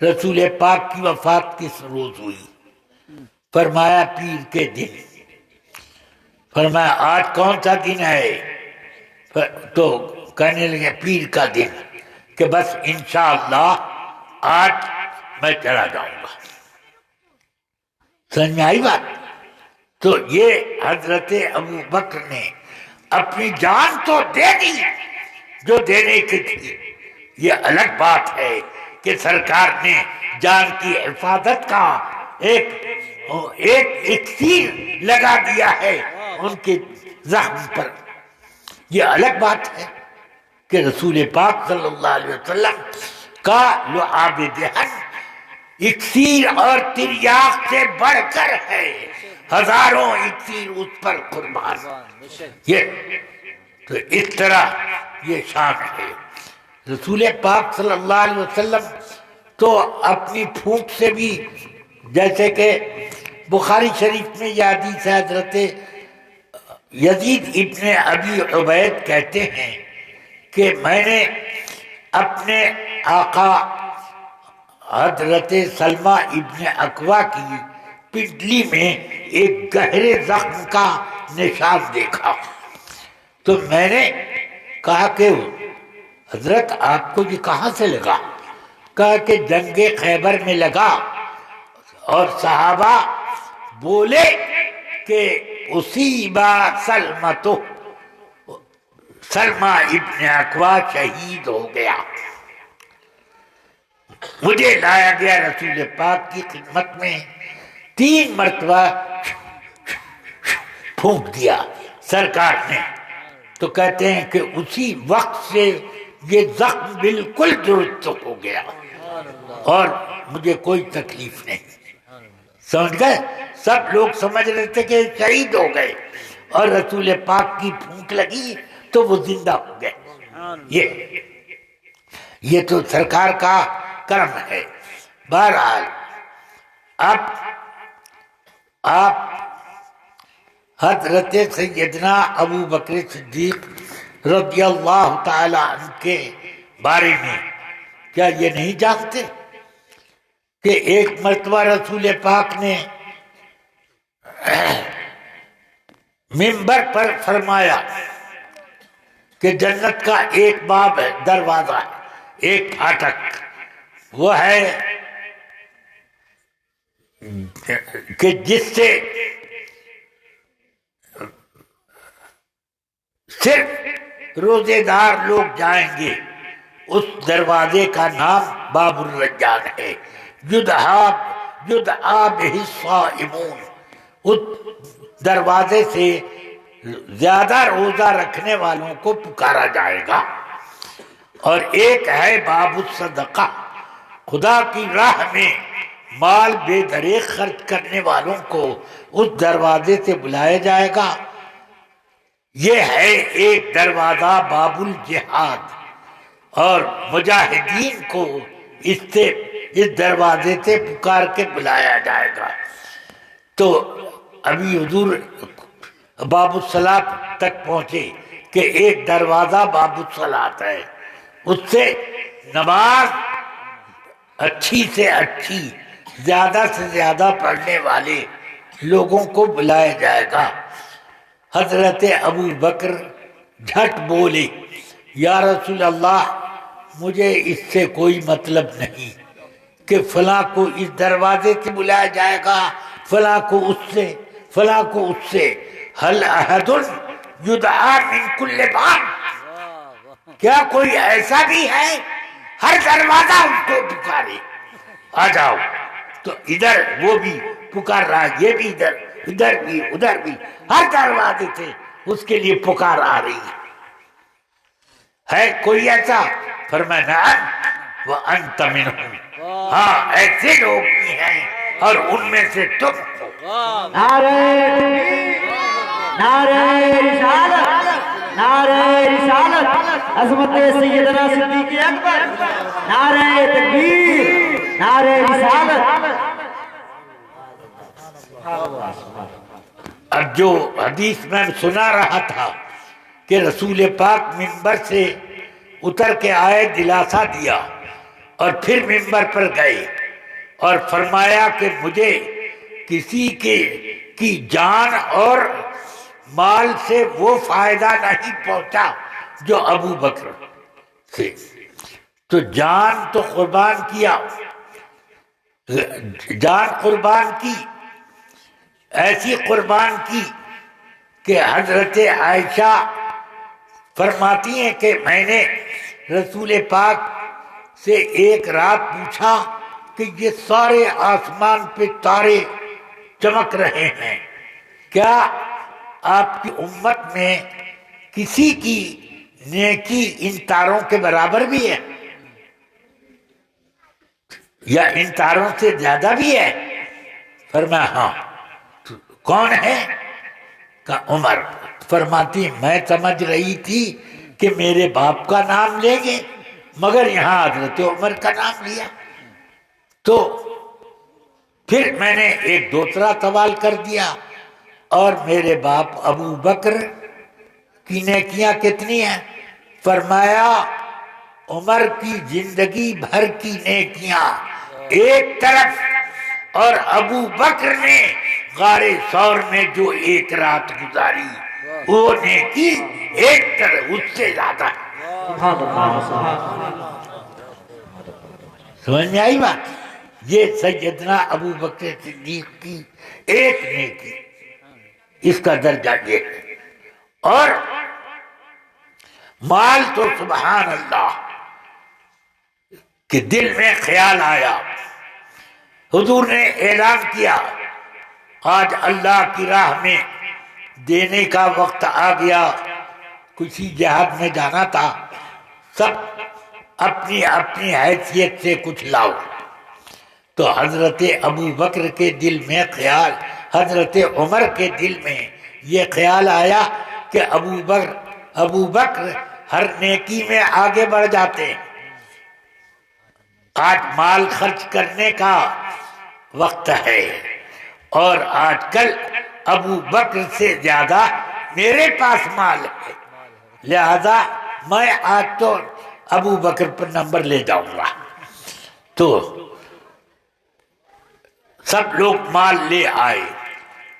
رسول پاک کی وفات کس روز ہوئی؟ فرمایا پیر کے دن۔ فرمایا آج کون سا دن ہے؟ تو کہنے لگے پیر کا دن، کہ بس انشاءاللہ آج میں چلا جاؤں گا۔ سمجھ میں آئی بات؟ تو یہ حضرت ابو بکر نے اپنی جان تو دے دی جو دینے کی تھی۔ یہ الگ بات ہے کہ سرکار نے جان کی حفاظت کا ایک اکسیر لگا دیا ہے ان کے زخم پر۔ یہ الگ بات ہے کہ رسول پاک صلی اللہ علیہ وسلم کا لعاب دہن اکسیر اور تریاق سے بڑھ کر ہے، ہزاروں اکسیر اس پر قربان۔ یہ تو اس طرح یہ شان ہے۔ رسول پاک صلی اللہ علیہ وسلم تو اپنی پھونک سے بھی، جیسے کہ بخاری شریف میں یہ حدیث ہے، حضرت یزید ابن ابی عبید کہتے ہیں کہ میں نے اپنے آقا حضرت سلمہ ابن اکوع کی پنڈلی میں ایک گہرے زخم کا نشان دیکھا، تو میں نے کہا کہ حضرت آپ کو یہ کہاں سے لگا؟ کہا کہ جنگ خیبر میں لگا، اور صحابہ بولے کہ اصیبا سلمہ ابن اکوع شہید ہو گیا۔ مجھے لایا گیا رسول پاک کی خدمت میں، 3 مرتبہ پھونک دیا سرکار نے، تو کہتے ہیں کہ اسی وقت سے یہ زخم بالکل درست ہو گیا اور مجھے کوئی تکلیف نہیں۔ سمجھ گئے؟ سب لوگ سمجھ رہے تھے کہ شہید ہو گئے، اور رسول پاک کی پھونک لگی تو وہ زندہ ہو گئے۔ یہ تو سرکار کا کرم ہے۔ بہرحال اب آپ حضرت سیدنا ابو بکر صدیق رضی اللہ تعالی عنہ کے بارے میں کیا یہ نہیں جانتے کہ ایک مرتبہ رسول پاک نے منبر پر فرمایا کہ جنت کا ایک باب ہے، دروازہ ہے، ایک پھاٹک، وہ ہے کہ جس سے صرف روزے دار لوگ جائیں گے۔ اس دروازے کا نام باب الرجان ہے، یدعا بہ الصائمون۔ اس دروازے سے زیادہ روزہ رکھنے والوں کو پکارا جائے گا۔ اور ایک ہے باب الصدقہ، خدا کی راہ میں مال بے دریغ خرچ کرنے والوں کو اس دروازے سے بلایا جائے گا۔ یہ ہے ایک دروازہ باب الجہاد، اور مجاہدین کو اس دروازے سے پکار کے بلایا جائے گا۔ تو ابھی حضور باب الصلاۃ تک پہنچے کہ ایک دروازہ باب الصلاۃ ہے، اس سے نماز اچھی سے اچھی، زیادہ سے زیادہ پڑھنے والے لوگوں کو بلایا جائے گا۔ حضرت ابو بکر جھٹ بولے، یا رسول اللہ، مجھے اس سے کوئی مطلب نہیں کہ فلاں کو اس دروازے سے بلایا جائے گا، فلاں کو اس سے، فلاں کو اس سے۔ هل احد یدعا من کل باب، کیا کوئی ایسا بھی ہے ہر دروازہ اس کو پکارے؟ آ جاؤ، تو ادھر وہ بھی پکار رہا ہے، یہ بھی ادھر بھی ادھر بھی، ہر دروازے سے اس کے لیے پکار آ رہی ہے کوئی ایسا؟ فرمایا نعم وانت منہم، ہاں ایسے لوگ بھی ہیں اور ان میں سے تم ہو۔ نعرہ تکبیر، نعرہ رسالت، نعرہ رسالت، عظمت سیدنا صدیق اکبر، نعرہ تکبیر، نعرہ رسالت۔ اب جو حدیث میں سنا رہا تھا کہ رسول پاک منبر سے اتر کے آئے، دلاسا دیا، اور پھر منبر پر گئے اور فرمایا کہ مجھے کسی کی جان اور مال سے وہ فائدہ نہیں پہنچا جو ابو بکر سے. تو جان تو قربان کیا، جان قربان کی، ایسی قربان کی کہ حضرت عائشہ فرماتی ہیں کہ میں نے رسول پاک سے ایک رات پوچھا کہ یہ سارے آسمان پہ تارے چمک رہے ہیں، کیا آپ کی امت میں کسی کی نیکی ان تاروں کے برابر بھی ہے یا ان تاروں سے زیادہ بھی ہے؟ فرمایا ہاں. کون ہے؟ کہ عمر. فرماتی میں سمجھ رہی تھی کہ میرے باپ کا نام لیں گے، مگر یہاں حضرت عمر کا نام لیا. تو پھر میں نے ایک دوسرا سوال کر دیا، اور میرے باپ ابو بکر کی نیکیاں کتنی ہیں؟ فرمایا عمر کی زندگی بھر کی نیکیاں ایک طرف، اور ابو بکر نے غار ثور میں جو ایک رات گزاری وہ نیکی ایک طرف، اس سے زیادہ ہے. سمجھ میں آئی بات؟ یہ سیدنا ابو بکر صدیق کی ایک نیکی، اس کا درجہ یہ ہے. اور مال تو سبحان اللہ کہ دل میں خیال آیا، حضور نے اعلان کیا آج اللہ کی راہ میں دینے کا وقت آ گیا. کسی جہاد میں جانا تھا، سب اپنی اپنی حیثیت سے کچھ لاؤ. تو حضرت ابو بکر کے دل میں خیال، حضرت عمر کے دل میں یہ خیال آیا کہ ابو بکر ہر نیکی میں آگے بڑھ جاتے ہیں، آج مال خرچ کرنے کا وقت ہے، اور آج کل ابو بکر سے زیادہ میرے پاس مال ہے، لہذا میں آج تو ابو بکر پر نمبر لے جاؤں گا. تو سب لوگ مال لے آئے.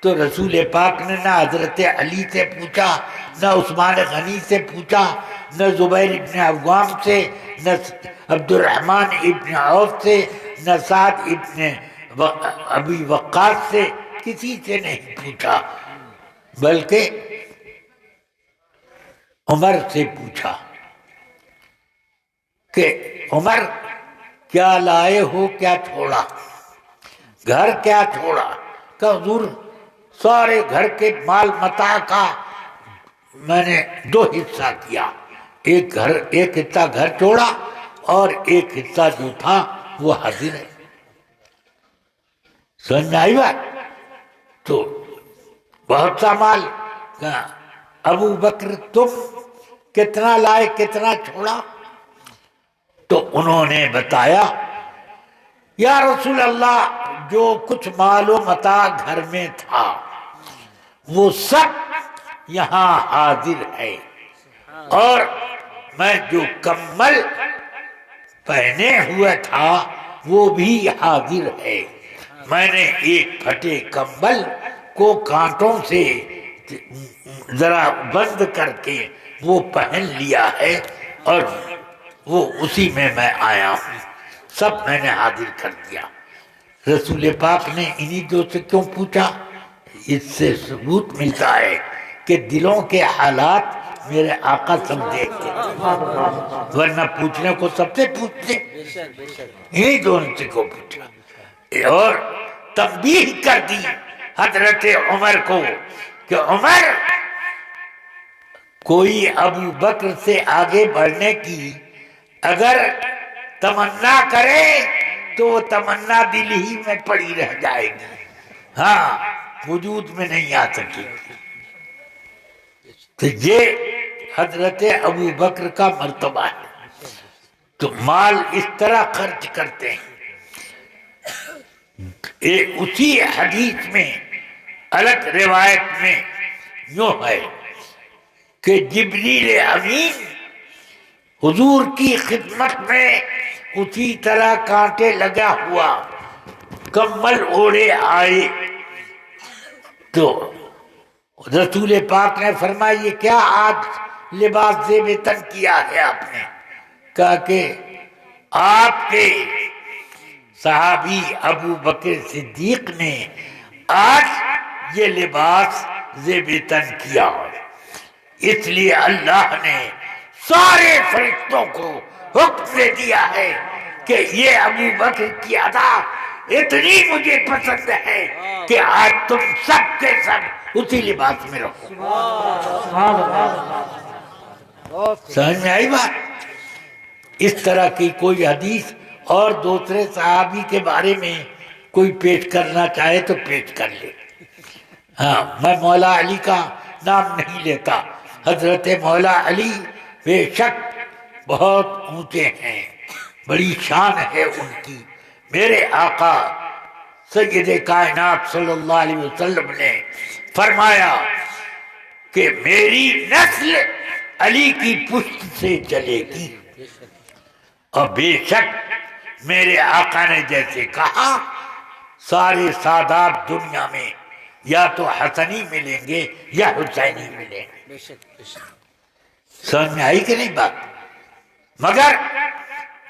تو رسول پاک نے نہ حضرت علی سے پوچھا، نہ عثمان غنی سے پوچھا، نہ زبیر ابن عوام سے، نہ عبد الرحمن ابن عوف سے، نہ سعد ابن ابی وقاص سے، کسی سے نہیں پوچھا، بلکہ عمر سے پوچھا کہ عمر کیا لائے ہو، کیا چھوڑا، گھر کیا چھوڑا؟ کہ حضور سارے گھر کے مال متاع کا میں نے 2 حصہ کیا، ایک حصہ گھر چھوڑا اور ایک حصہ جو تھا وہ حاضر ہے. سمجھ میں آئی بات؟ تو بہت سا مال. ابو بکر تم کتنا لائے، کتنا چھوڑا؟ تو انہوں نے بتایا یا رسول اللہ جو کچھ مال و متاع گھر میں تھا وہ سب یہاں حاضر ہے، اور میں جو کمل پہنے ہوئے تھا وہ بھی حاضر ہے. میں نے ایک پھٹے کمبل کو کانٹوں سے ذرا بند کر کے وہ پہن لیا ہے، اور وہ اسی میں آیا ہوں. سب میں نے حاضر کر دیا. رسول پاک نے انہی دو سے کیوں پوچھا؟ اس سے ثبوت ملتا ہے کہ دلوں کے حالات میرے آقا سب دیکھتے، ورنہ پوچھنے کو سب سے پوچھتے، انہی دونوں سے کو پوچھا. اور تنبیہ کر دی حضرت عمر کو کہ عمر کوئی ابو بکر سے آگے بڑھنے کی اگر تمنا کرے تو وہ تمنا دل ہی میں پڑی رہ جائے گی، ہاں وجود میں نہیں آ سکے گی. تو یہ حضرت ابو بکر کا مرتبہ ہے. تو مال اس طرح خرچ کرتے ہیں. اسی حدیث میں الگ روایت میں یوں ہے کہ جبریل امین حضور کی خدمت میں اسی طرح کانٹے لگا ہوا کمبل اوڑے آئے تو رسول پاک نے فرمایا یہ کیا آج لباس زیب تن کیا ہے آپ نے؟ کہا کہ آپ کے صحابی ابو بکر صدیق نے آج یہ لباس زیب تن کیا، اس لیے اللہ نے سارے فرشتوں کو حکم دے دیا ہے کہ یہ ابو بکر کی ادا اتنی مجھے پسند ہے کہ آج تم سب کے سب اسی لباس میں رہو۔ سمجھ میں آئی بات؟ اس طرح کی کوئی حدیث اور دوسرے صحابی کے بارے میں کوئی پیش کرنا چاہے تو پیش کر لے۔ ہاں، میں مولا علی کا نام نہیں لیتا، حضرت مولا علی بے شک بہت اونچے ہیں، بڑی شان ہے ان کی۔ میرے آقا سید کائنات صلی اللہ علیہ وسلم نے فرمایا کہ میری نسل علی کی پشت سے چلے گی، اور بے شک میرے آقا نے جیسے کہا سارے سادات دنیا میں یا تو حسنی ملیں گے یا حسینی ملیں گے۔ سمجھ میں آئی کہ نہیں بات؟ مگر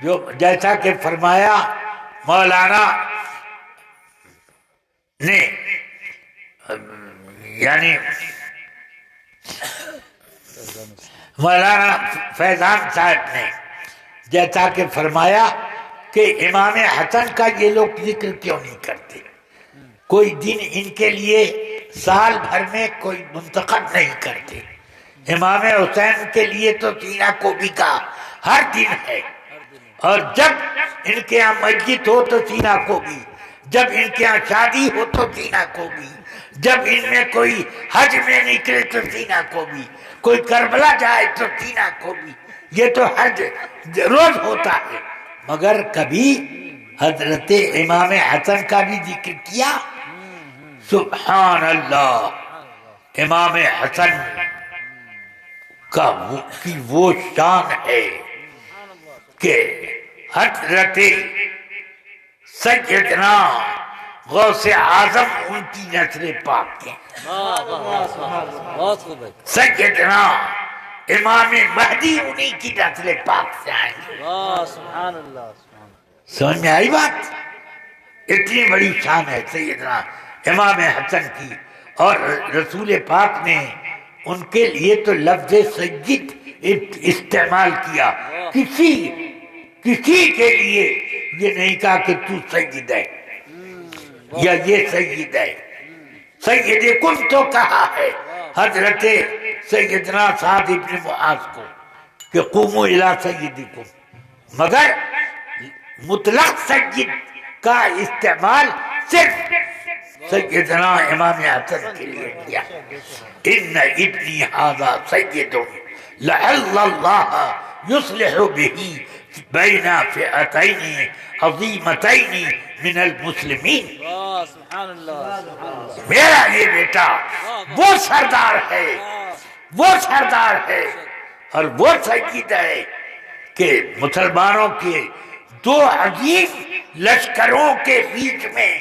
جو جیسا کہ فرمایا مولانا نے، یعنی مولانا فیضان صاحب نے جیسا کہ فرمایا کہ امام حسن کا یہ لوگ ذکر کیوں نہیں کرتے، کوئی دن ان کے لیے سال بھر میں کوئی منتخب نہیں کرتے۔ امام حسین کے لیے تو سینہ کوبی کا ہر دن ہے، اور جب ان کے یہاں مسجد ہو تو سینہ کوبی، جب ان کے یہاں شادی ہو تو سینہ کوبی، جب ان میں کوئی حج میں نکلے تو سینہ کوبی، کوئی کربلا جائے تو سینہ کوبی، یہ تو ہر روز ہوتا ہے۔ مگر کبھی حضرت امام حسن کا بھی ذکر کیا؟ سبحان اللہ، امام حسن کی وہ شان ہے کہ حضرت سیدنا غوث اعظم ان کی نسل پاک ہیں، سیدنا امام مہدی انہی کی نسل پاک سے آئیں گے۔ سمجھ میں آئی بات؟ اتنی بڑی شان ہے سیدنا امام حسن کی، اور رسول پاک نے ان کے لیے تو لفظ سید استعمال کیا، کسی کے لیے یہ نہیں کہا کہ تو سید ہے یا یہ سید ہے۔ سیدکم تو کہا ہے حضرت سیدنا سعد بن معاذ کو کہ قوموا الی سیدکم، مگر مطلق سید کا استعمال صرف سیدنا امام حسن کے لیے کیا۔ ان ابنی ھذا سید لعل اللہ یصلح بہ بین فئتین عظیمتین من المسلمین۔ میرا یہ بیٹا وہ سردار ہے، وہ سردار ہے اور وہ سید ہے کہ مسلمانوں کے دو عظیم لشکروں کے بیچ میں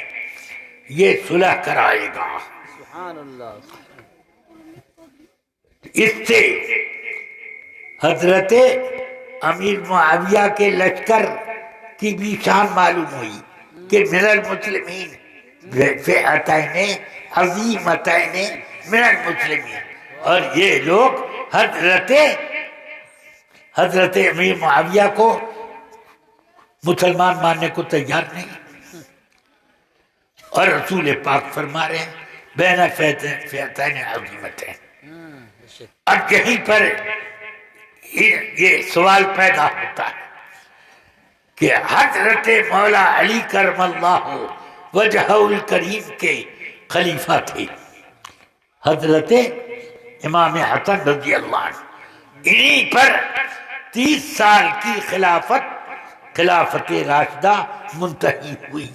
یہ صلح کرائے گا۔ اس سے حضرت امیر معاویہ کے لشکر کی بھی شان معلوم ہوئی کہ من المسلمین فئتین عظیمتین من المسلمین، اور یہ لوگ حضرت امیر معاویہ کو مسلمان ماننے کو تیار نہیں، اور رسول پاک فرما رہے ہیں بین فئتین عظیمتین۔ اب یہیں پر یہ سوال پیدا ہوتا ہے کہ حضرت مولا علی کرم اللہ وجہہ الکریم کے خلیفہ تھے حضرت امام حسن رضی اللہ عنہ، انہی پر 30 سال کی خلافت راشدہ منتہی ہوئی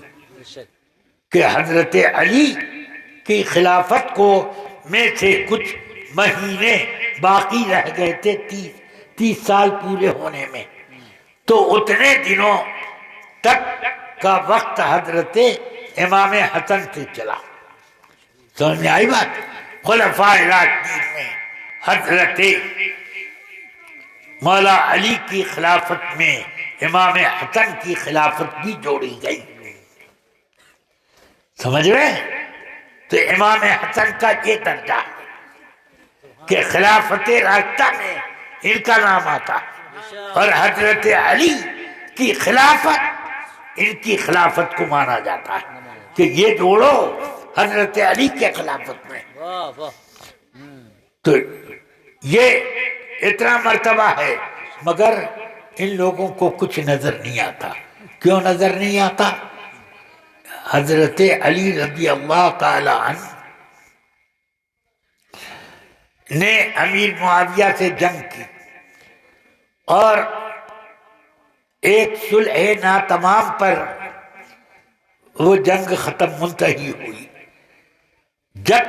کہ حضرت علی کی خلافت کو میں سے کچھ مہینے باقی رہ گئے تھے 30 سال پورے ہونے میں، تو اتنے دنوں تک کا وقت حضرت امام حسن سے چلا. سمجھ میں آئی بات؟ خلفائے راشدین میں حضرت مولا علی کی خلافت میں امام حسن کی خلافت بھی جوڑی گئی. سمجھ رہے ہیں؟ تو امام حسن کا یہ درجہ ہے کہ خلافت راشدہ میں ان کا نام آتا، اور حضرت علی کی خلافت ان کی خلافت کو مانا جاتا ہے کہ یہ جوڑو حضرت علی کے خلافت میں. واہ واہ. تو یہ اتنا مرتبہ ہے، مگر ان لوگوں کو کچھ نظر نہیں آتا. کیوں نظر نہیں آتا؟ حضرت علی رضی اللہ تعالی عنہ نے امیر معاویہ سے جنگ کی اور ایک صلح ناتمام پر وہ جنگ ختم منتہی ہوئی. جب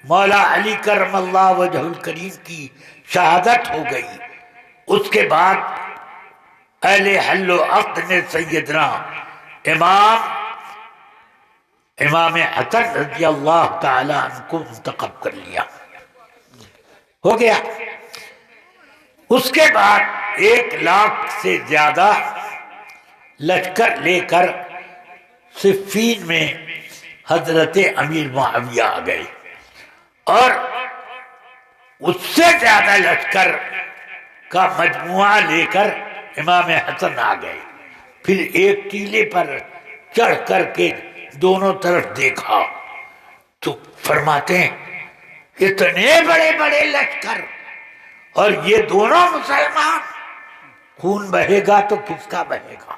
مولا علی کرم اللہ وجہ الکریم کی شہادت ہو گئی، اس کے بعد اہل حل و عقد نے سیدنا امام حسن رضی اللہ تعالی عنہ کو منتخب کر لیا. ہو گیا. اس کے بعد 1,00,000 سے زیادہ لشکر لے کر صفین میں حضرت امیر معاویہ آ گئے، اور اس سے زیادہ لشکر کا مجموعہ لے کر امام حسن آ گئے. پھر ایک ٹیلے پر چڑھ کر کے دونوں طرف دیکھا تو فرماتے ہیں اتنے بڑے بڑے لشکر اور یہ دونوں مسلمان، خون بہے گا تو کس کا بہے گا؟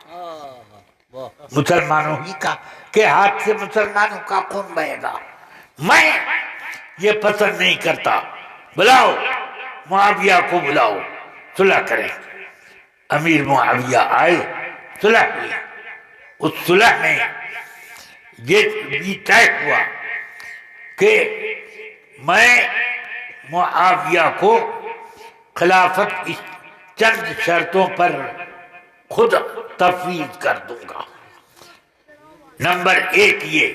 مسلمانوں ہی کا، کہ ہاتھ سے مسلمانوں کا خون بہے گا. میں یہ پسند نہیں کرتا. بلاؤ معاویہ کو، بلاؤ، صلح کریں. امیر معاویہ آئے، صلح ہوئی. اس صلح میں یہ بھی طے ہوا کہ میں معاویہ کو خلافت اس چند شرطوں پر خود تفویض کر دوں گا. نمبر 1 یہ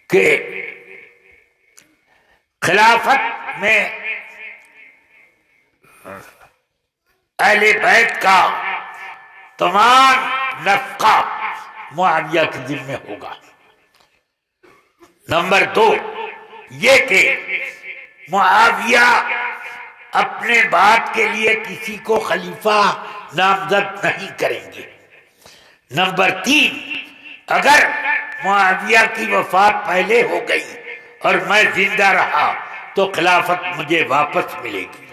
کہ خلافت میں اہل بیت کا تمام نفقہ معاویہ کے ذمہ ہوگا. نمبر 2 یہ کہ معاویہ اپنے بات کے لیے کسی کو خلیفہ نامزد نہیں کریں گے. نمبر 3 اگر معاویہ کی وفات پہلے ہو گئی اور میں زندہ رہا تو خلافت مجھے واپس ملے گی.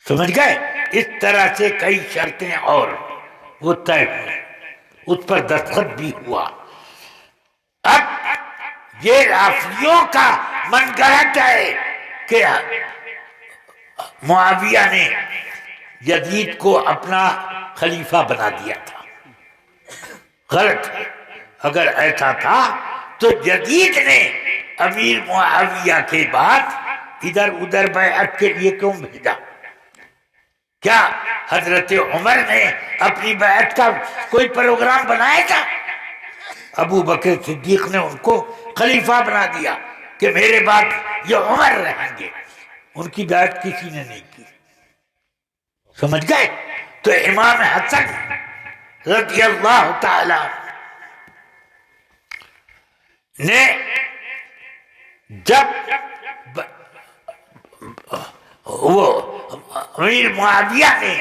سمجھ گئے؟ اس طرح سے کئی شرطیں اور وہ طے ہوئی، اس پر دستخط بھی ہوا. اب یہ رافضیوں کا من گھڑت ہے کہ معاویہ نے یزید کو اپنا خلیفہ بنا دیا تھا. غلط ہے. اگر ایسا تھا تو یزید نے امیر معاویہ کے بعد ادھر ادھر بیعت کے لیے کیوں بھیجا؟ کیا حضرت عمر نے اپنی بیعت کا کوئی پروگرام بنایا تھا؟ ابو بکر صدیق نے ان کو خلیفہ بنا دیا کہ میرے بعد یہ عمر رہیں گے. ان کی بیعت کسی نے نہیں کی. سمجھ گئے؟ تو امام حسن رضی اللہ تعالی نے جب وہ امیر معاویہ نے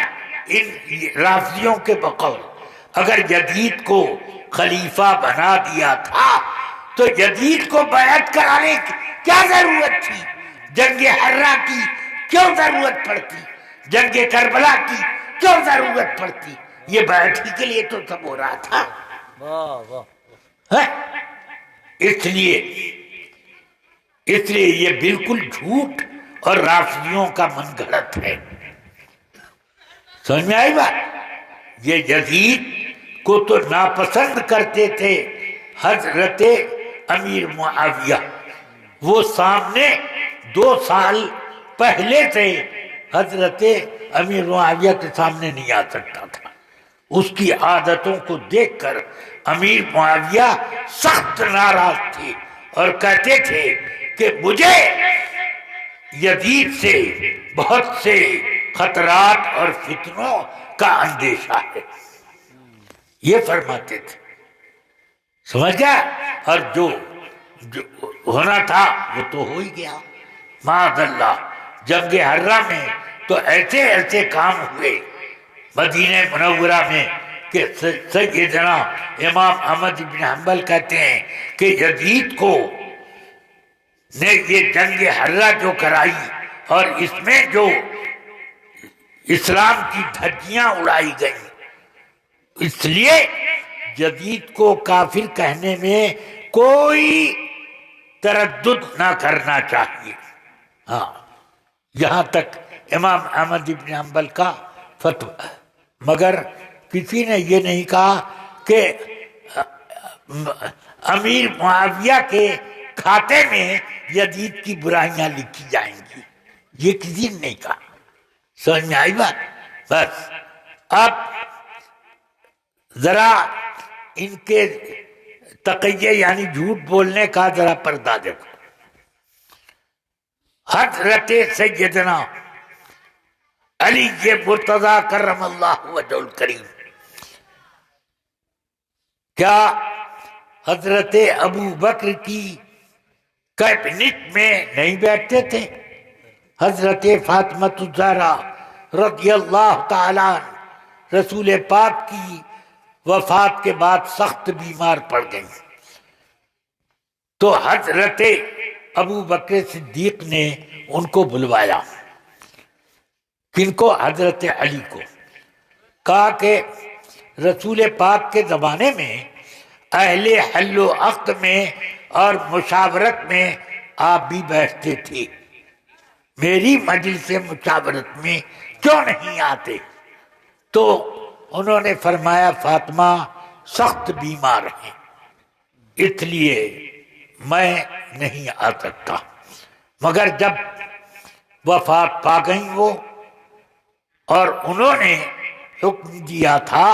ان رافضیوں کے بقول اگر یزید کو خلیفہ بنا دیا تھا تو یزید کو بیعت کرانے کی کیا ضرورت تھی؟ جنگ حرہ کی کیوں ضرورت پڑتی؟ جنگ کربلا کی کیوں ضرورت پڑتی؟ یہ بیعت ہی کے لیے تو سب ہو رہا تھا. اس لیے یہ بالکل جھوٹ اور رافضیوں کا من گھڑت ہے. سمجھ میں آئی بات؟ یہ یزید کو تو ناپسند کرتے تھے حضرت امیر معاویہ. وہ سامنے 2 سال پہلے سے حضرت امیر معاویہ کے سامنے نہیں آ سکتا تھا. اس کی عادتوں کو دیکھ کر امیر معاویہ سخت ناراض تھے اور کہتے تھے کہ مجھے یزید سے بہت سے خطرات اور فتنوں کا اندیشہ ہے، یہ فرماتے تھے. سمجھ گیا؟ اور جو ہونا تھا وہ تو ہو ہی گیا. معاذ اللہ، جنگ حرہ میں تو ایسے ایسے کام ہوئے مدینہ منورہ میں کہ سیدنا امام احمد بن حنبل کہتے ہیں کہ یزید کو نے یہ جنگ حرہ جو کرائی اور اس میں جو اسلام کی دھجیاں اڑائی گئیں، اس لیے یزید کو کافر کہنے میں کوئی تردد نہ کرنا چاہیے. ہاں، یہاں تک امام احمد بن حنبل کا فتویٰ. مگر کسی نے یہ نہیں کہا کہ امیر معاویہ کے کھاتے میں یزید کی برائیاں لکھی جائیں گی، یہ کسی نے نہیں کہا. سمجھ میں آئی بات؟ بس اب ذرا ان کے تقیہ یعنی جھوٹ بولنے کا ذرا پردہ دیکھو. حضرت سیدنا علی مرتضیٰ کرم اللہ وجہ الکریم کیا حضرت ابو بکر کی کیبنٹ میں نہیں بیٹھتے تھے؟ حضرت فاطمہ الزہرا رضی اللہ تعالیٰ عنہ رسول پاک کی وفات کے بعد سخت بیمار پڑ گئیں، تو حضرت ابو بکر صدیق نے ان کو بلوایا. کن کو؟ حضرت علی کو. کہا کہ رسول پاک کے زمانے میں اہل حل و عقد میں اور مشاورت میں آپ بھی بیٹھتے تھے، میری مجلس مشاورت میں کیوں نہیں آتے؟ تو انہوں نے فرمایا فاطمہ سخت بیمار ہیں، اس لیے میں نہیں آ سکتا. مگر جب وفات پا گئیں وہ، اور انہوں نے حکم دیا تھا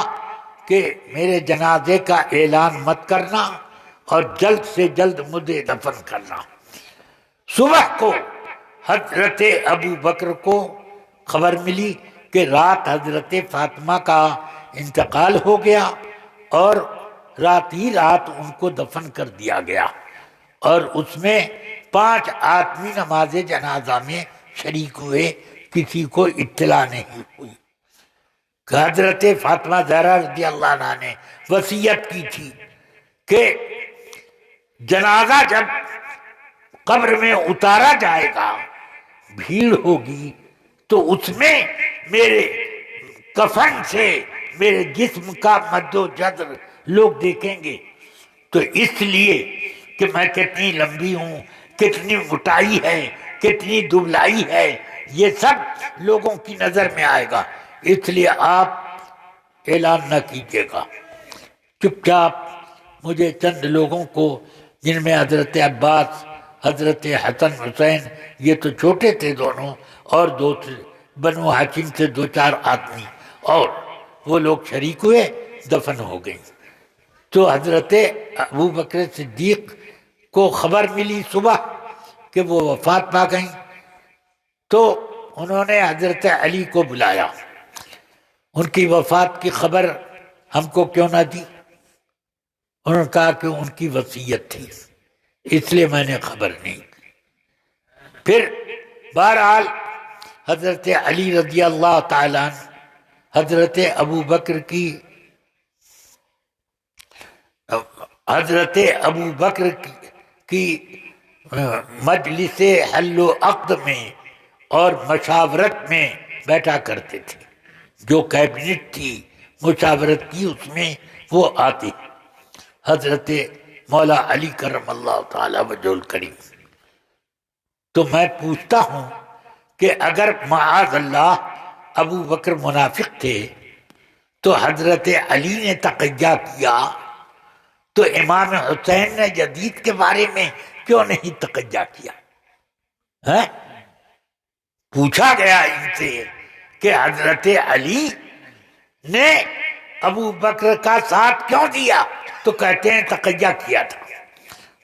کہ میرے جنازے کا اعلان مت کرنا اور جلد سے جلد مجھے دفن کرنا. صبح کو حضرت ابو بکر کو خبر ملی کہ رات حضرت فاطمہ کا انتقال ہو گیا اور رات ہی رات ان کو دفن کر دیا گیا، اور اس میں 5 آدمی نماز جنازہ میں شریک ہوئے، کسی کو اطلاع نہیں ہوئی. کہ حضرت فاطمہ زہرا رضی اللہ عنہ نے وصیت کی تھی کہ جنازہ جب قبر میں اتارا جائے گا، بھیڑ ہوگی تو اس میں میرے کفن سے میرے جسم کا مد و جزر لوگ دیکھیں گے. تو اس لیے کہ میں کتنی لمبی ہوں، کتنی موٹائی ہے، کتنی دبلائی ہے، یہ سب لوگوں کی نظر میں آئے گا، اس لیے آپ اعلان نہ کیجیے گا. چپ چاپ مجھے چند لوگوں کو، جن میں حضرت عباس، حضرت حسن حسین، یہ تو چھوٹے تھے دونوں، اور دو بنو ہاشم سے 2-4 آدمی، اور وہ لوگ شریک ہوئے، دفن ہو گئے. تو حضرت ابو بکر صدیق کو خبر ملی صبح کہ وہ وفات پا گئیں، تو انہوں نے حضرت علی کو بلایا. ان کی وفات کی خبر ہم کو کیوں نہ دی؟ انہوں نے کہا کہ ان کی وصیت تھی، اس لیے میں نے خبر نہیں کی. پھر بہرحال حضرت علی رضی اللہ تعالیٰ عنہ حضرت ابو بکر کی مجلس حل و عقد میں اور مشاورت میں بیٹھا کرتے تھے. جو کیبنٹ تھی مشاورت کی، اس میں وہ آتے. حضرت مولا علی کرم اللہ تعالی وجہ الکریم. تو میں پوچھتا ہوں کہ اگر معاذ اللہ ابو بکر منافق تھے تو حضرت علی نے تقیہ کیا، تو امام حسین نے یزید کے بارے میں کیوں نہیں تقیہ کیا؟ پوچھا گیا ان سے کہ حضرت علی نے ابو بکر کا ساتھ کیوں دیا؟ تو کہتے ہیں تقیہ کیا تھا۔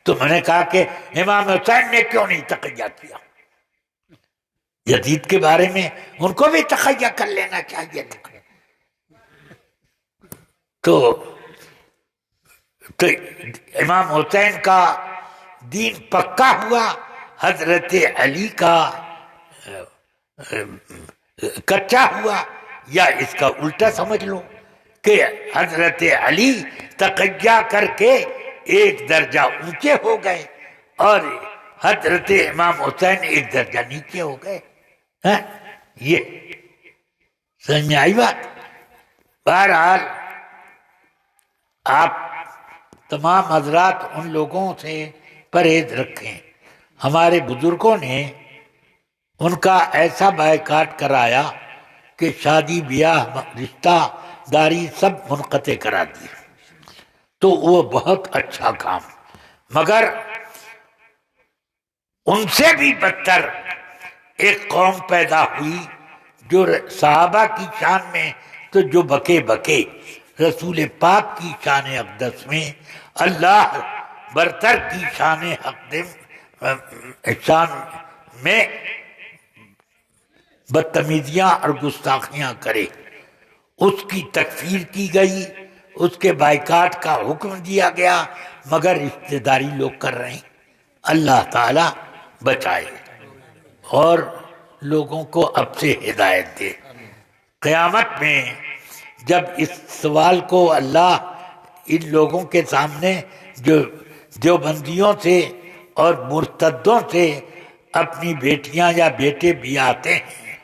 تو میں نے کہا کہ امام حسین نے کیوں نہیں تقیہ کیا؟ یزید کے بارے میں ان کو بھی تقیہ کر لینا چاہیے تھا۔ تو امام حسین کا دین پکا ہوا، حضرت علی کا کچا ہوا، یا اس کا الٹا سمجھ لو کہ حضرت علی تقیہ کر کے ایک درجہ اونچے ہو گئے اور حضرت امام حسین ایک درجہ نیچے ہو گئے۔ یہ سمجھ میں آئی بات؟ بہرحال آپ تمام حضرات ان لوگوں سے پرہیز رکھیں۔ ہمارے بزرگوں نے ان کا ایسا بائیکاٹ کرایا کہ شادی بیاہ رشتہ داری سب منقطع کرا دی، تو وہ بہت اچھا کام۔ مگر ان سے بھی بدتر ایک قوم پیدا ہوئی جو صحابہ کی شان میں تو جو بکے بکے، رسول پاک کی شان اقدس میں، اللہ برتر کی شان میں بدتمیزیاں اور گستاخیاں کرے، اس کی تکفیر کی گئی، اس کے بائیکاٹ کا حکم دیا گیا، مگر رشتہ داری لوگ کر رہے ہیں۔ اللہ تعالی بچائے اور لوگوں کو اب سے ہدایت دے۔ قیامت میں جب اس سوال کو اللہ ان لوگوں کے سامنے جو دیوبندیوں سے اور مرتدوں سے اپنی بیٹیاں یا بیٹے بھی آتے ہیں،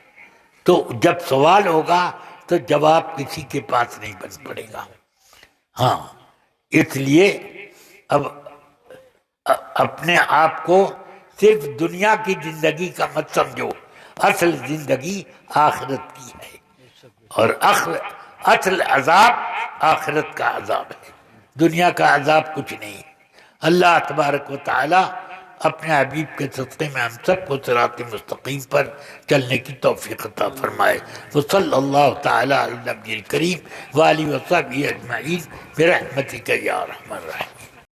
تو جب سوال ہوگا تو جواب کسی کے پاس نہیں بن پڑے گا۔ ہاں، اس لیے اب اپنے آپ کو صرف دنیا کی زندگی کا مت سمجھو، اصل زندگی آخرت کی ہے، اور اصل عذاب آخرت کا عذاب ہے، دنیا کا عذاب کچھ نہیں۔ اللہ تبارک و تعالی اپنے حبیب کے صدقے میں ہم سب کو صراط مستقیم پر چلنے کی توفیق عطا فرمائے۔ وصلی اللہ تعالی علی النبی الکریم وآلہ وصحبہ اجمعین برحمتک یا ارحم الراحمین۔